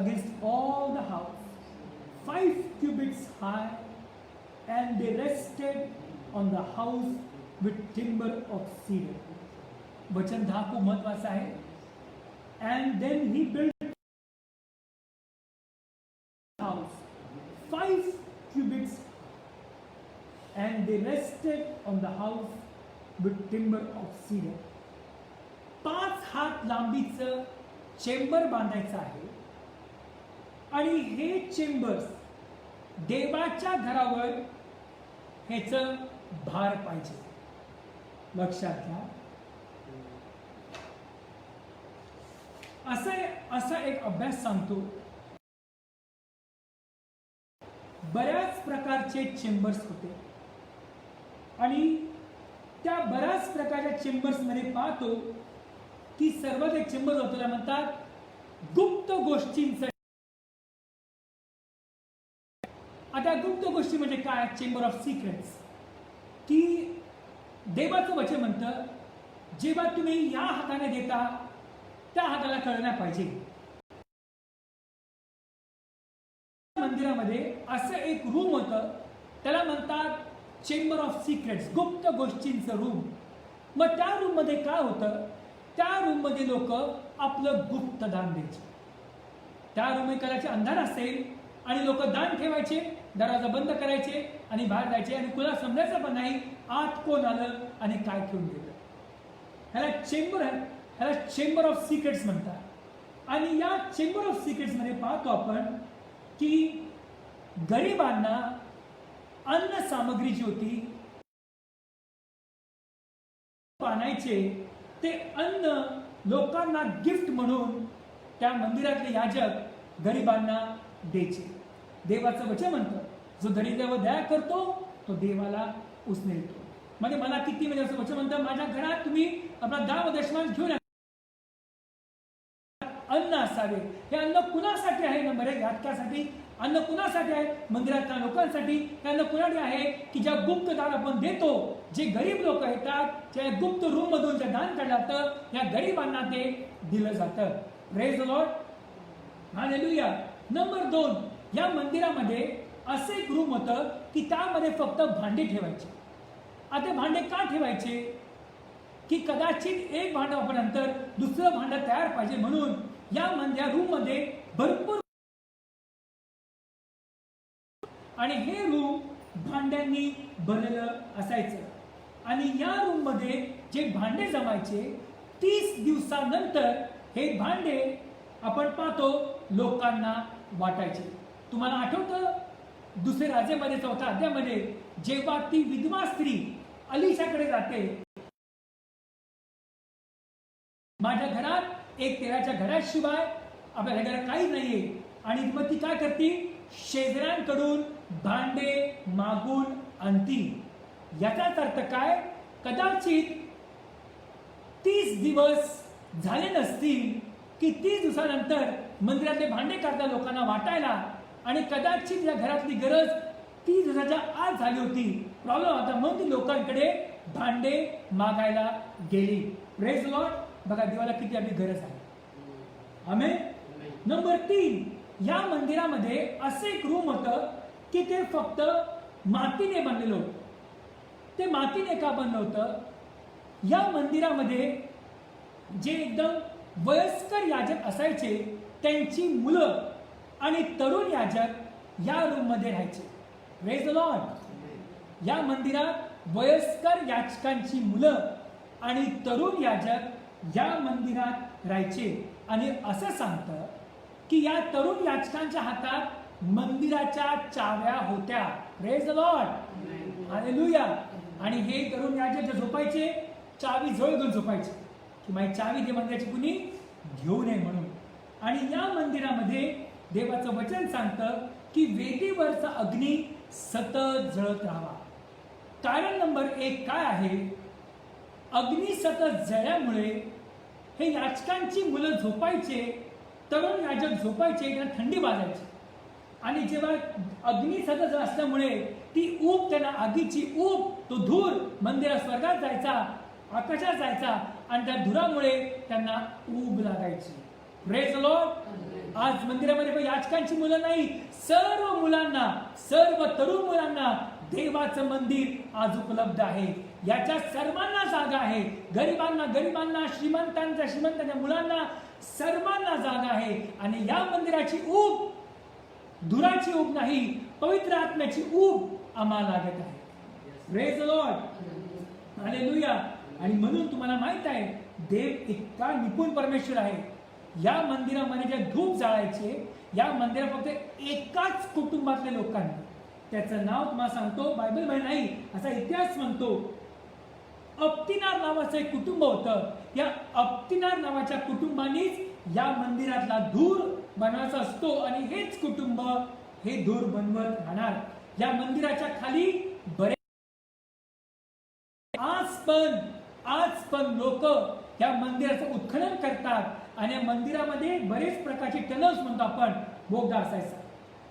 against all the house, 5 cubits high, and they rested on the house with timber of cedar. वचन 10 खूप महत्वाचं आहे. And then he built house 5 cubits, and they rested on the house with timber of cedar. 5 हात लांबीचं chamber बांधायचं आहे आणि हे chambers देवाच्या घरावर ह्याचं भार पाहिजे. लक्षात घ्या. असा एक अभ्यास सांगतो. बऱ्याच प्रकारचे चेंबर्स होते आणि त्या बऱ्याच प्रकारच्या चेंबर्स मध्ये पाहतो की सर्वात एक चेंबर होतो त्याला म्हणतात गुप्त गोष्टींचं. आता गुप्त गोष्टी म्हणजे काय? Chamber of secrets. की देवाचं वचन म्हणतं जेव्हा तुम्ही या हाताने देता त्या हाताला कळलं पाहिजे. मंदिरामध्ये असं एक रूम होतं त्याला म्हणतात चेंबर ऑफ सिक्रेट्स, गुप्त गोष्टींचं रूम. मग त्या रूममध्ये काय होतं, त्या रूममध्ये लोक आपलं गुप्त दान द्यायचे. त्या रूममध्ये कदाचित अंधार असेल आणि लोक दान ठेवायचे, दरवाजा बंद करायचे आणि बाहेर जायचे आणि कुणा समजायचं पण नाही आत कोण आलं आणि काय ठेवून गेलं. ह्याला चेंबर ऑफ सिक्रेट्स म्हणतात. आणि या चेंबर ऑफ सिक्रेट्स मध्ये पाहतो आपण की गरिबांना अन्न सामग्री जी होती आणायचे, ते अन्न लोकांना गिफ्ट म्हणून त्या मंदिरातले याजक गरिबांना द्यायचे. देवाचं वचन म्हणतं, जो गरीबावर दया करतो तो देवाला उचलेतो. म्हणजे मला किती म्हणजे असं वचन म्हणतं, माझ्या घरात तुम्ही आपला दाव दशमांश घेऊन अन्न असावे. हे अन्न कुणासाठी आहे? नंबर एक, याचकासाठी. अन्न कुणासाठी आहे? मंदिरातल्या लोकांसाठी. हे अन्न कुणासाठी आहे? की ज्या गुप्त दान आपण देतो, जे गरीब लोक येतात, त्या गुप्त रूम मधून जे दान काढलं जातं, या गरिबांना ते दिलं जातं. Praise the Lord, hallelujah. Number 2, या मंदिरामध्ये असे एक रूम होतं की त्यामध्ये फक्त भांडे ठेवायचे. आता भांडे का ठेवायचे? की कदाचित एक भांडं वापरल्यानंतर दुसरं भांडं तयार पाहिजे म्हणून या रूम मध्ये भरपूर, आणि हे रूम भांड्यांनी बनलेलं असायचं. आणि या रूम मध्ये जे भांडे जमायचे 30 दिवसानंतर हे भांडे आपण पाहतो लोकांना वाटायचे. तुम्हाला आठवतं दुसरे राजेमध्ये 4थ्या अध्यायामध्ये जेव्हा ती विधवा स्त्री अलिशाकडे जाते, माझ्या घरात एक तेलाच्या घराशिवाय आपल्या घरात काही नाहीये, आणि मग ती काय करते? शेजाऱ्यांकडून भांडे मागून आणती. याचाच अर्थ काय? कदाचित 30 दिवस झाले नसतील की 30 दिवसानंतर मंदिरातले भांडे काढता लोकांना वाटायला, आणि कदाचित या घरातली गरज 30 दिवसाच्या आत झाली होती, प्रॉब्लेम होता, म्हणून ती लोकांकडे भांडे मागायला गेली. Praise the Lord. बघा देवाला किती आपली गरज आहे. आमेन. नंबर 3, या मंदिरामध्ये असे एक रूम होतं की ते फक्त मातीने बनलेलं होतं. ते मातीने का बनलं होतं? या मंदिरामध्ये जे एकदम वयस्कर याजक असायचे त्यांची मुलं आणि तरुण याजक या रूम मध्ये राहायचे. Praise the Lord. या मंदिरात वयस्कर याजकांची मुलं आणि तरुण याजक या मंदिरात राहायचे. आणि असं सांगतं की या तरुण याजकांच्या हातात मंदिराच्या चाव्या होत्या. Praise the Lord, hallelujah. आणि हे तरुण याजक झोपायचे, चावी जवळ घेऊन झोपायचे की माझी चावी दे मंदिराची, कुणी घेऊ नये म्हणून. आणि या मंदिरामध्ये देवाचं वचन सांगतं की वेदीवरचा अग्नी सतत जळत राहावा. कारण नंबर 1 काय आहे? अग्नी सतत जळल्यामुळे हे याचकांची मुलं झोपायचे, तरुण याजक झोपायचे, त्यांना थंडी वाजायची. आणि जेव्हा अग्नी सतत असल्यामुळे ती ऊब, त्यांना आगीची ऊब, तो धूर मंदिरात स्वर्गात जायचा, आकाशात जायचा, आणि त्या धुरामुळे त्यांना ऊब लागायची. Praise the Lord. आज मंदिरामध्ये याचकांची मुलं नाही, सर्व मुलांना, सर्व तरुण मुलांना देवाचं मंदिर आज उपलब्ध आहे. याच्या सर्वांना जागा आहे. गरिबांना, श्रीमंतांच्या मुलांना, सर्वांना जागा आहे. आणि या मंदिराची ऊब धुराची ऊब नाही, पवित्र आत्म्याची ऊब आम्हाला लागत आहे. Praise the Lord, hallelujah. आणि म्हणून तुम्हाला माहित आहे देव इतका निपुण परमेश्वर आहे. या मंदिरामध्ये जे धूप जाळायचे, या मंदिरात फक्त एकाच कुटुंबातले लोकांनी, त्याचं नाव तुम्हाला सांगतो, बायबल मध्ये नाही, असा इतिहास म्हणतो, अप्तिनार नावाचं एक कुटुंब होतं. या अप्तिनार नावाच्या कुटुंबानीच या मंदिरातला धूर बनवायचा असतो, आणि हेच कुटुंब हे धूर बनवत राहणार. या मंदिराच्या खाली बरेच आज पण लोक या मंदिराचं उत्खनन करतात, आणि या मंदिरामध्ये बरेच प्रकारचे टनल्स म्हणतो आपण, बोगदा असायचा.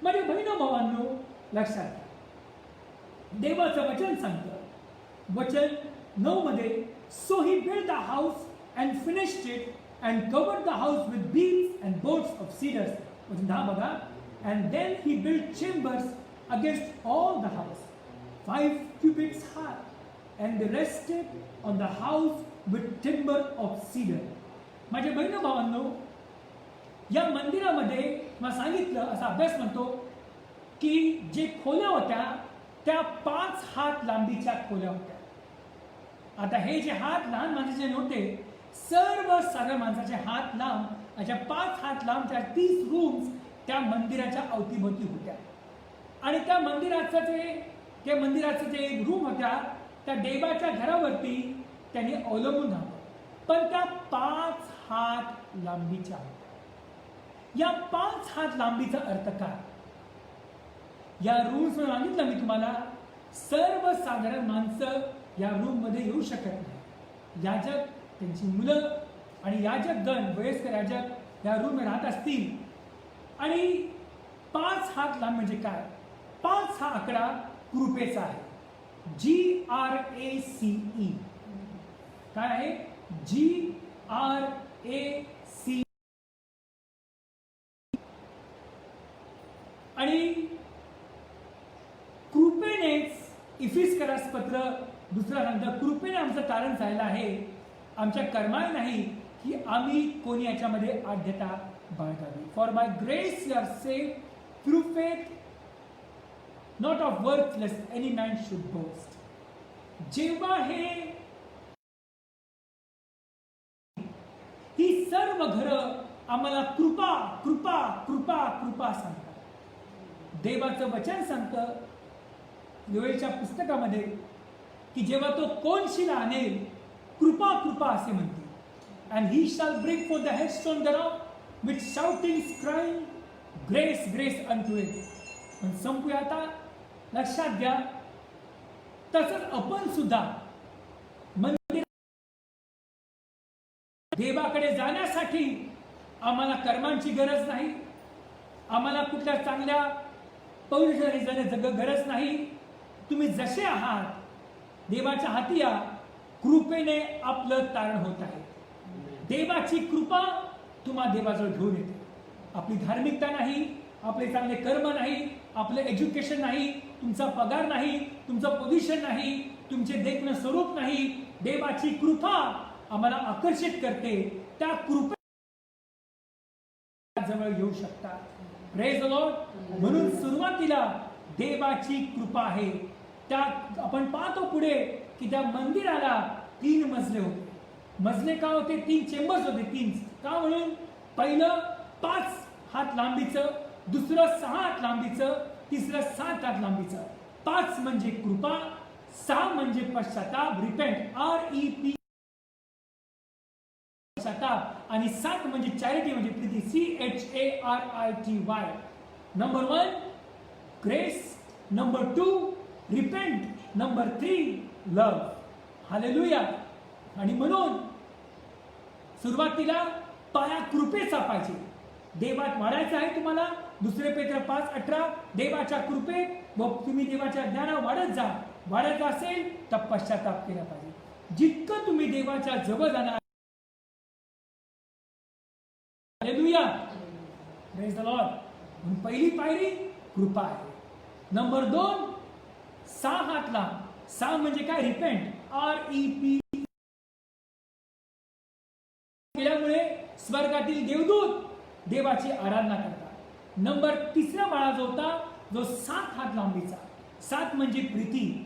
म्हणजे बहिणो भावांनो लक्षात घ्या, देवाचं वचन सांगतं, वचन 9 मध्ये, so he build the house and finished it and covered the house with beams and boards of cedars. वचन 10 बघा. And then he build chambers against all the house 5 cubits high, and they rested on the house with timber of cedar. माझ्या बहिणी भावांनो, या मंदिरामध्ये मला सांगितलं, असा अभ्यास म्हणतो की जे खोल्या होत्या त्या 5 हात लांबीच्या खोल्या होत्या. आता हे जे हात लहान माणसाचे नव्हते, सर्वसाधारण माणसाचे हात लांब, अशा 5 हात लांब त्या 30 रूम्स त्या मंदिराच्या अवतीभोवती होत्या. आणि त्या मंदिराचं जे रूम होत्या त्या देवाच्या घरावरती त्यांनी अवलंबून राहावं, पण त्या 5 हात लांबीच्या होत्या. या 5 हात लांबीचा अर्थ काय? या रूम्स मध्ये सांगितलं मी तुम्हाला, सर्वसाधारण माणसं या रूम मध्ये येऊ शकत नाही. याजक, त्यांची मुलं आणि याजक गण, वयस्कर याजक या रूम मध्ये राहत असतील. आणि 5 हात लांब म्हणजे काय? 5 हा आकडा कृपेचा आहे. GRACE. काय आहे? GRACE. आणि कृपेनेच, इफिसकरास पत्र दुसरा सांगतं, कृपेने आमचं तारण झालेलं आहे, आमच्या कर्माने नाही की आम्ही कोणी याच्यामध्ये आढ्यता बाळगावी. For by grace you are saved through faith, not of works, lest any man should boast. जेव्हा ही सर्व घरं आम्हाला कृपा कृपा कृपा कृपा सांगतात. देवाचं वचन सांगतं योएलच्या पुस्तकामध्ये की जेव्हा तो कोनशिला आणेल, कृपा कृपा असे म्हणते. And he shall bring for the headstone thereof with shoutings crying grace grace unto it. पण संपूया आता. लक्षात घ्या, तसंच आपण सुद्धा मंदिर देवाकडे जाण्यासाठी आम्हाला कर्मांची गरज नाही, आम्हाला कुठल्या चांगल्या पवित्र जाण्याची गरज नाही. तुम्ही जसे आहात देवाच्या हाती या, कृपेने आपलं तारण होत आहे. देवाची कृपा तुम्हाला देवाजवळ घेऊन येते. आपली धार्मिकता नाही, आपले चांगले कर्म नाही, आपलं एज्युकेशन नाही, तुमचा पगार नाही, तुमचं पोझिशन नाही, तुमचे देखणं स्वरूप नाही. देवाची कृपा आम्हाला आकर्षित करते. त्या कृपे जवळ येऊ शकता. Praise the Lord. म्हणून सुरुवातीला देवाची कृपा आहे. त्या आपण पाहतो पुढे की त्या मंदिराला 3 मजले होते. मजले का होते? 3 चेंबर्स होते. 3 का? म्हणून पहिलं 5 हात लांबीचं, दुसरं 6 हात लांबीचं, तिसरं 7 हात लांबीचं. 5 म्हणजे कृपा, 6 म्हणजे पश्चाताप, रिपेंट, REP पश्चाताप, आणि 7 म्हणजे चॅरिटी म्हणजे Preeti, CHARITY. Number 1 grace, number 2 repent, number 3 लव. हालेलुया. आणि म्हणून सुरुवातीला पाया कृपेचा पाहिजे. देवात वाढायचं आहे तुम्हाला. 2 पेत्र 5:18 देवाच्या कृपेत व तुम्ही देवाच्या ज्ञानात वाढत जा. वाढायचं असेल तर पश्चाताप केला पाहिजे. जितकं तुम्ही देवाच्या जवळ जाणार. हालेलुया. Praise the Lord. पहिली पायरी कृपा आहे. नंबर 2 6 हात लांब. 6 म्हणजे काय? Repent, REP. केल्यामुळे स्वर्गातील देवदूत देवाची आराधना करतात. नंबर 3 माळा जो होता, जो 7 हात लांबीचा. 7 म्हणजे प्रीती.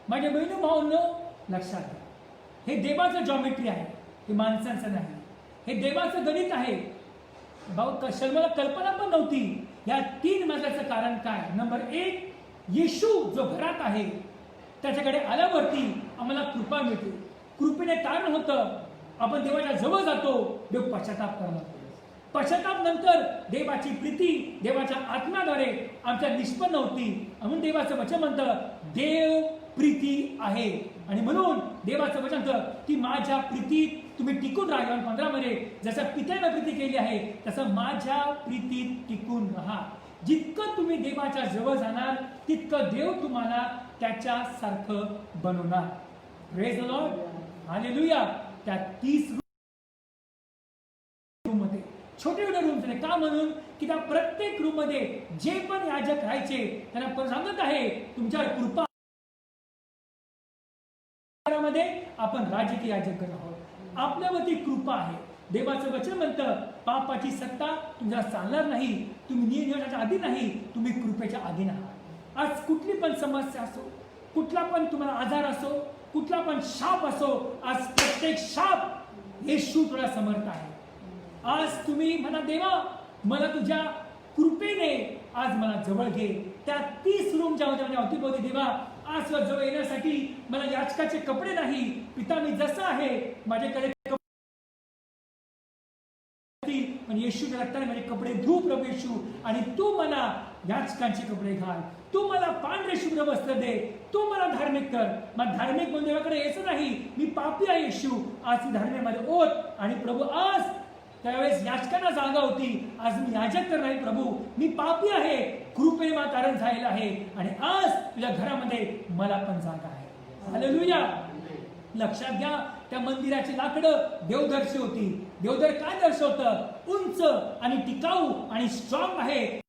माझ्या बहिणी भावांनो, लक्षात घ्या, हे देवाचं जॉमेट्री आहे, हे माणसांचं नाही. हे देवाचं गणित आहे. भाऊ मला कल्पना पण नव्हती या 3 मजल्याचं कारण काय. नंबर 1, येशू जो घरात आहे त्याच्याकडे आल्यावरती आम्हाला कृपा मिळते. कृपेने तारण होतं. आपण देवाच्या जवळ जातो, देव पश्चाताप करणार. पश्चाताप नंतर देवाची प्रीती देवाच्या आत्म्याद्वारे आमच्या निष्पन्न होती. म्हणून देवाचं वचन म्हणतं देव प्रीती आहे. आणि म्हणून देवाचं वचन म्हणतं की माझ्या प्रीतीत तुम्ही टिकून राहा. 15 मध्ये जसं पित्यानं प्रीती केली आहे तसं माझ्या प्रीतीत टिकून राहा. जितकं तुम्ही देवाच्या जवळ जाणार तितकं देव तुम्हाला त्याच्यासारखं बनवणार. Praise the Lord. हालेलुया. त्या 30 मध्ये छोटे छोटे रूम्स आहेत. का म्हणून की त्या प्रत्येक रूम मध्ये जे पण याजक राहायचे त्यांना सांगत आहे तुमच्यावर कृपा मध्ये आपण राजकीय याजक करत आहोत. आपल्यावरती कृपा आहे. देवाचं वचन म्हणतं पापाची सत्ता तुमच्या चालणार नाही. तुम्ही नियमाच्या आधी नाही, तुम्ही कृपेच्या अधीन आहात. आज कुठली पण समस्या असो, कुठला पण तुम्हाला आजार असो, कुठला पण शाप असो, आज प्रत्येक शाप येशू तुला समर्थ आहे. आज तुम्ही म्हणा देवा मला तुझ्या कृपेने आज मला जवळ घे. त्या 30 रूमच्या अवतीभोवती देवा आज जवळ येण्यासाठी मला याचकाचे कपडे नाही. पिता मी जसं आहे माझ्याकडे पण येशूच्या रक्ताने माझे कपडे धुव प्रभू येशू. आणि तू मला याचकांचे कपडे घाल. तू मला पांढरे शुभ्र वस्त्र दे. तू मला धार्मिक कर. मला धार्मिक म्हणून देवाकडे यायचं नाही. मी पापी आहे येशू. आज ती धार्मिक मध्ये ओत. आणि प्रभू आज त्यावेळेस याचकांना जागा होती. आज मी याजक तर नाही प्रभू, मी पापी आहे. कृपेने मला तारण झालेलं आहे. आणि आज तुझ्या घरामध्ये मला पण जागा आहे. हालेलुया. लक्षात घ्या त्या मंदिराची लाकडं देवदर्शी होती. देवदर काय दर्शवतं? उंच आणि टिकाऊ आणि स्ट्रॉंग आहे.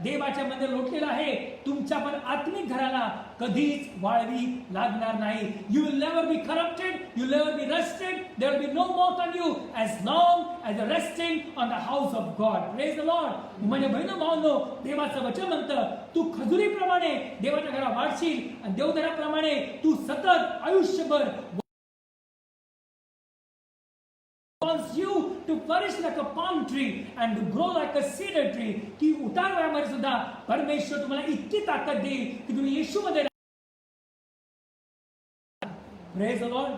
देवाच्या मध्ये लोटलेला आहे. तुमच्या पण आत्मिक घराला कधीच वाळवी लागणार नाही. You will never be corrupted, you will never be rusted. There will be no moth on you as long as you resting on the house of God. Praise the Lord. म्हणजे बहिणो भावनो देवाचं वचन म्हणतं तू खजुरीप्रमाणे देवाच्या घरात वाढशील आणि देवदराप्रमाणे तू सतत आयुष्यभर wants you to flourish like a palm tree and to grow like a cedar tree. की उतार वयामध्ये सुद्धा परमेश्वर तुम्हाला इतकी ताकद देईल की तुम्ही येशूमध्ये. Praise the Lord.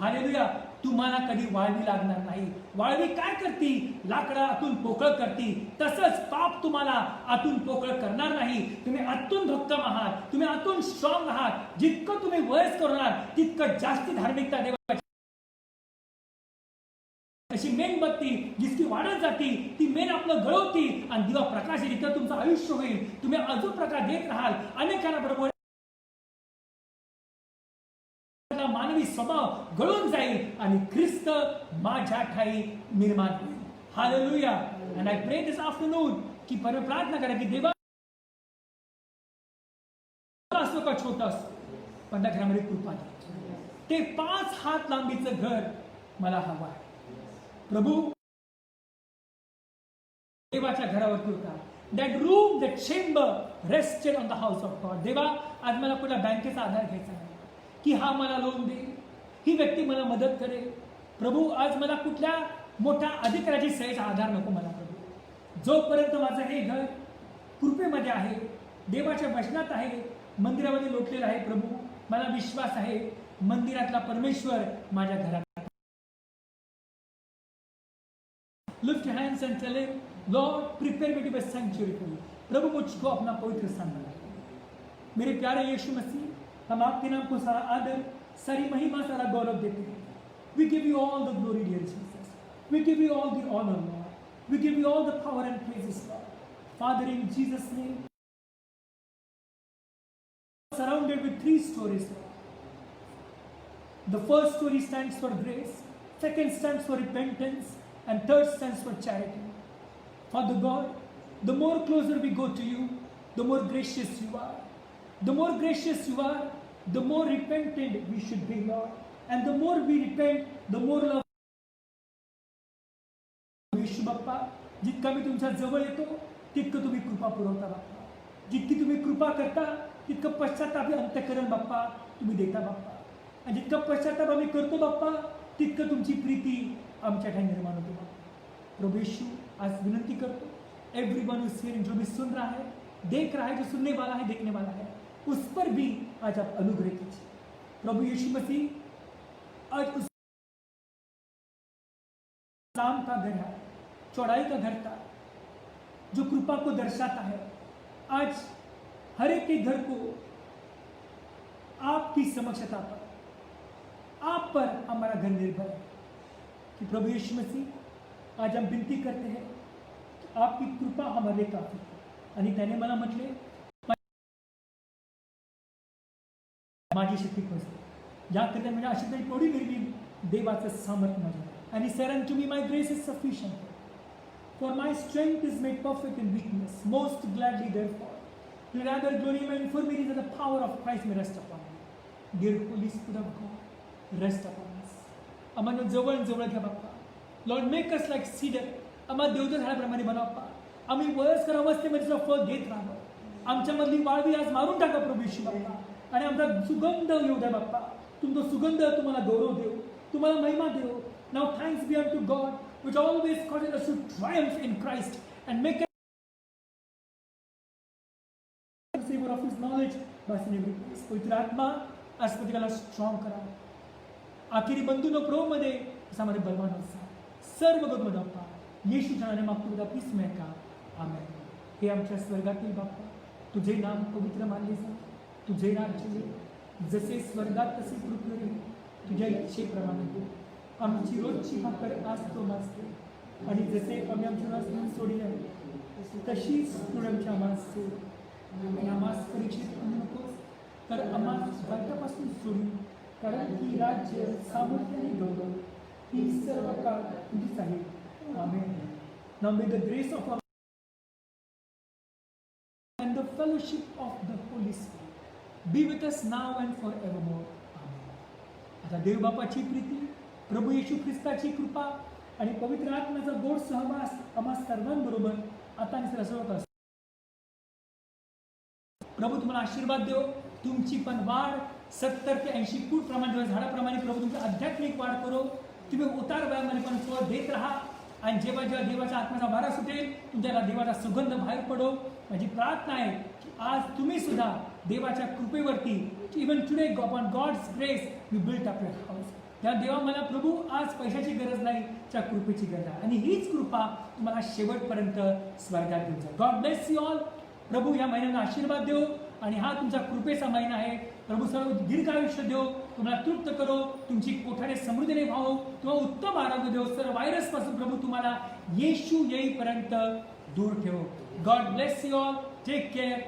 हालेलुया. तुम्हाला कधी वाळवी लागणार नाही. वाळवी काय करती? लाकडा आतून पोकळ करती. तसंच पाप तुम्हाला आतून पोकळ करणार नाही. तुम्ही आतून भक्कम आहात, तुम्ही आतून स्ट्रॉंग आहात. जितकं तुम्ही वयस्कर होणार तितकं जास्ती धार्मिकता देवाची अशी मेणबत्ती जितकी वाढत जाती ती मेण आपलं गळवती आणि दिवा प्रकाशित इथं तुमचं आयुष्य होईल. तुम्ही अजून प्रकाश देत राहाल. अनेकांना बरोबर मानवी स्वभाव गळून जाईल आणि ख्रिस्त माझ्या ठाई निर्माण होईल. Hallelujah. and I pray this afternoon की प्रार्थना करा की देवा असो का छोटा असो पण त्या घरामध्ये कृपा दे. ते 5 हात लांबीचं घर मला हवं आहे. प्रभू देवाच्या घरावरती होता. That room, that chamber rested on the house of God. देवा आज मला कुठल्या बँकेचा आधार घ्यायचा नाही की हा मला लोन दे, ही व्यक्ती मला मदत करेल. प्रभू आज मला कुठल्या मोठ्या अधिकाऱ्याची सहीचा आधार नको मला. प्रभू जोपर्यंत माझं हे घर कृपेमध्ये आहे, देवाच्या वचनात आहे, मंदिरामध्ये लोटलेलं आहे, प्रभू मला विश्वास आहे मंदिरातला परमेश्वर माझ्या घरात. Lift your hands and tell him, Lord, prepare me to be a sanctuary for you. प्रभु मुझको अपना पवित्र स्थान बना. मेरे प्यारे यीशु मसीह, हम आपके नाम को सारा आदर, सारी महिमा, सारा गौरव देते हैं. We give you all the glory, dear Jesus. We give you all the honor, Lord. We give you all the power and praises, Lord. Father, in Jesus' name, surrounded with 3 stories, Lord. The first story stands for grace, second stands for repentance, and third stands for charity. Father God, the more closer we go to you, the more gracious you are. The more gracious you are, the more repentant we should be, Lord. And the more we repent, the more love. येशू बाप्पा, जितका मी तुमच्या जवळ येतो तितकं तुम्ही कृपा पुरवता बाप्पा. जितकी तुम्ही कृपा करता तितकं पश्चाताप अंतःकरण बाप्पा तुम्ही देता बाप्पा. आणि जितका पश्चाताप आम्ही करतो बाप्पा तितकं तुमची प्रीती आमच्या ठाई निर्माण होते बाप्पा. प्रभु यीशु आज विनंती करतो एवरीवन हू इज हियरिंग, जो भी सुन रहा है, देख रहा है, जो सुनने वाला है, देखने वाला है, उस पर भी आज आप अनुग्रह कीजिए. प्रभु यीशु मसीह आज उस नाम का घर है, चौड़ाई का घर था जो कृपा को दर्शाता है. आज हर एक के घर को आपकी समक्षता पर, आप पर हमारा घर निर्भर है. कि प्रभु यीशु मसीह आज हम विनती करते हैं कि आपकी कृपा हमारे काफी है. आणि त्याने मला म्हटले माझी शक्ती खोजते. या करता म्हणजे अशी तरी थोडी निर्मी देवाचं सामर्थ्य माझ्या And he said unto me, my grace is sufficient, for my strength is made perfect in weakness. Most gladly therefore, will rather glory in my infirmities, that the power of Christ may rest upon me. Dear Holy Spirit of God, rest upon us. आम्हाला जवळ जवळ घ्या बाप्पा. Lord, make us like cedar. आम्हाला देवदार झाडाप्रमाणे बनवा बाप्पा. आम्ही वयस्कर अवस्थेमध्ये तुझं फळ घेत राहावं. आमच्यामधली वाळवी आज मारून टाका प्रभू येशू बाप्पा. आणि आमचा सुगंध येऊ द्या बाप्पा. तुमचा सुगंध तुम्हाला गौरव देऊ, तुम्हाला महिमा देऊ. Now thanks be unto God, which always causes us to triumph in Christ and make us savor of His knowledge by in every place. पवित्र आत्मा आज प्रत्येकाला स्ट्रॉंग करा. आखिरी बंधूंनो प्रभू मध्ये असामध्ये बलवान असा सर्व गगन बाप्पा येशूच्या नावाने मागतो तुझा पीसमेक का आमेन. हे आमच्या स्वर्गातील बाप्पा, तुझे नाम पवित्र मानले जा, तुझे राज्य ये, जसे स्वर्गात तसे पृथ्वीवर तुझ्या इच्छेप्रमाणे. आमची रोजची भाकर आज तो मासते, आणि जसे आम्ही आमच्या नास सोडिले तशीच तू आमच्या आम्हास सोड. आणि आम्हास परीक्षेत आणू नकोस, तर आम्हास वाईटापासून सोडून, कारण की राज्य, सामर्थ्य आणि गौरव ही सर्व काळ तुझीच आहे. आमेन. Now may the grace of our and the fellowship of the Holy Spirit be with us now and forevermore. Amen. आता देव बापाची प्रीती, प्रभू येशू ख्रिस्ताची कृपा आणि पवित्र आत्म्याचा गोड सहवास आम्हा सर्वांबरोबर आता आणि सर्व असो. प्रभू तुम्हाला आशीर्वाद देव. तुमची पण वाढ 70 ते 80 फूट प्रमाणे झाडाप्रमाणे प्रभू तुमची आध्यात्मिक वाढ करो. तुम्ही उतार वयामध्ये पण फळ देत राहा, आणि जेव्हा जेव्हा देवाच्या आत्म्याचा वारा सुटेल तुमच्याला देवाचा सुगंध बाहेर पडो. माझी प्रार्थना आहे की आज तुम्ही सुद्धा देवाच्या कृपेवरती, even today upon God's grace you built up your house. त्या देवा मला प्रभू आज पैशाची गरज नाही, त्या कृपेची गरज आहे, आणि हीच कृपा तुम्हाला शेवटपर्यंत स्वर्गात घेऊन जाईल. God bless you all. प्रभू या महिन्याला आशीर्वाद देव, आणि हा तुमचा कृपेचा महिना आहे. प्रभू सर्व दीर्घ आयुष्य देव, तुम्हाला तृप्त करो, तुमची कोठारे समृद्धीने व्हावो, तुम्हाला उत्तम आरोग्य देव, सर्व व्हायरस पासून प्रभू तुम्हाला येशू येईपर्यंत दूर ठेवो. God bless you all. Take care.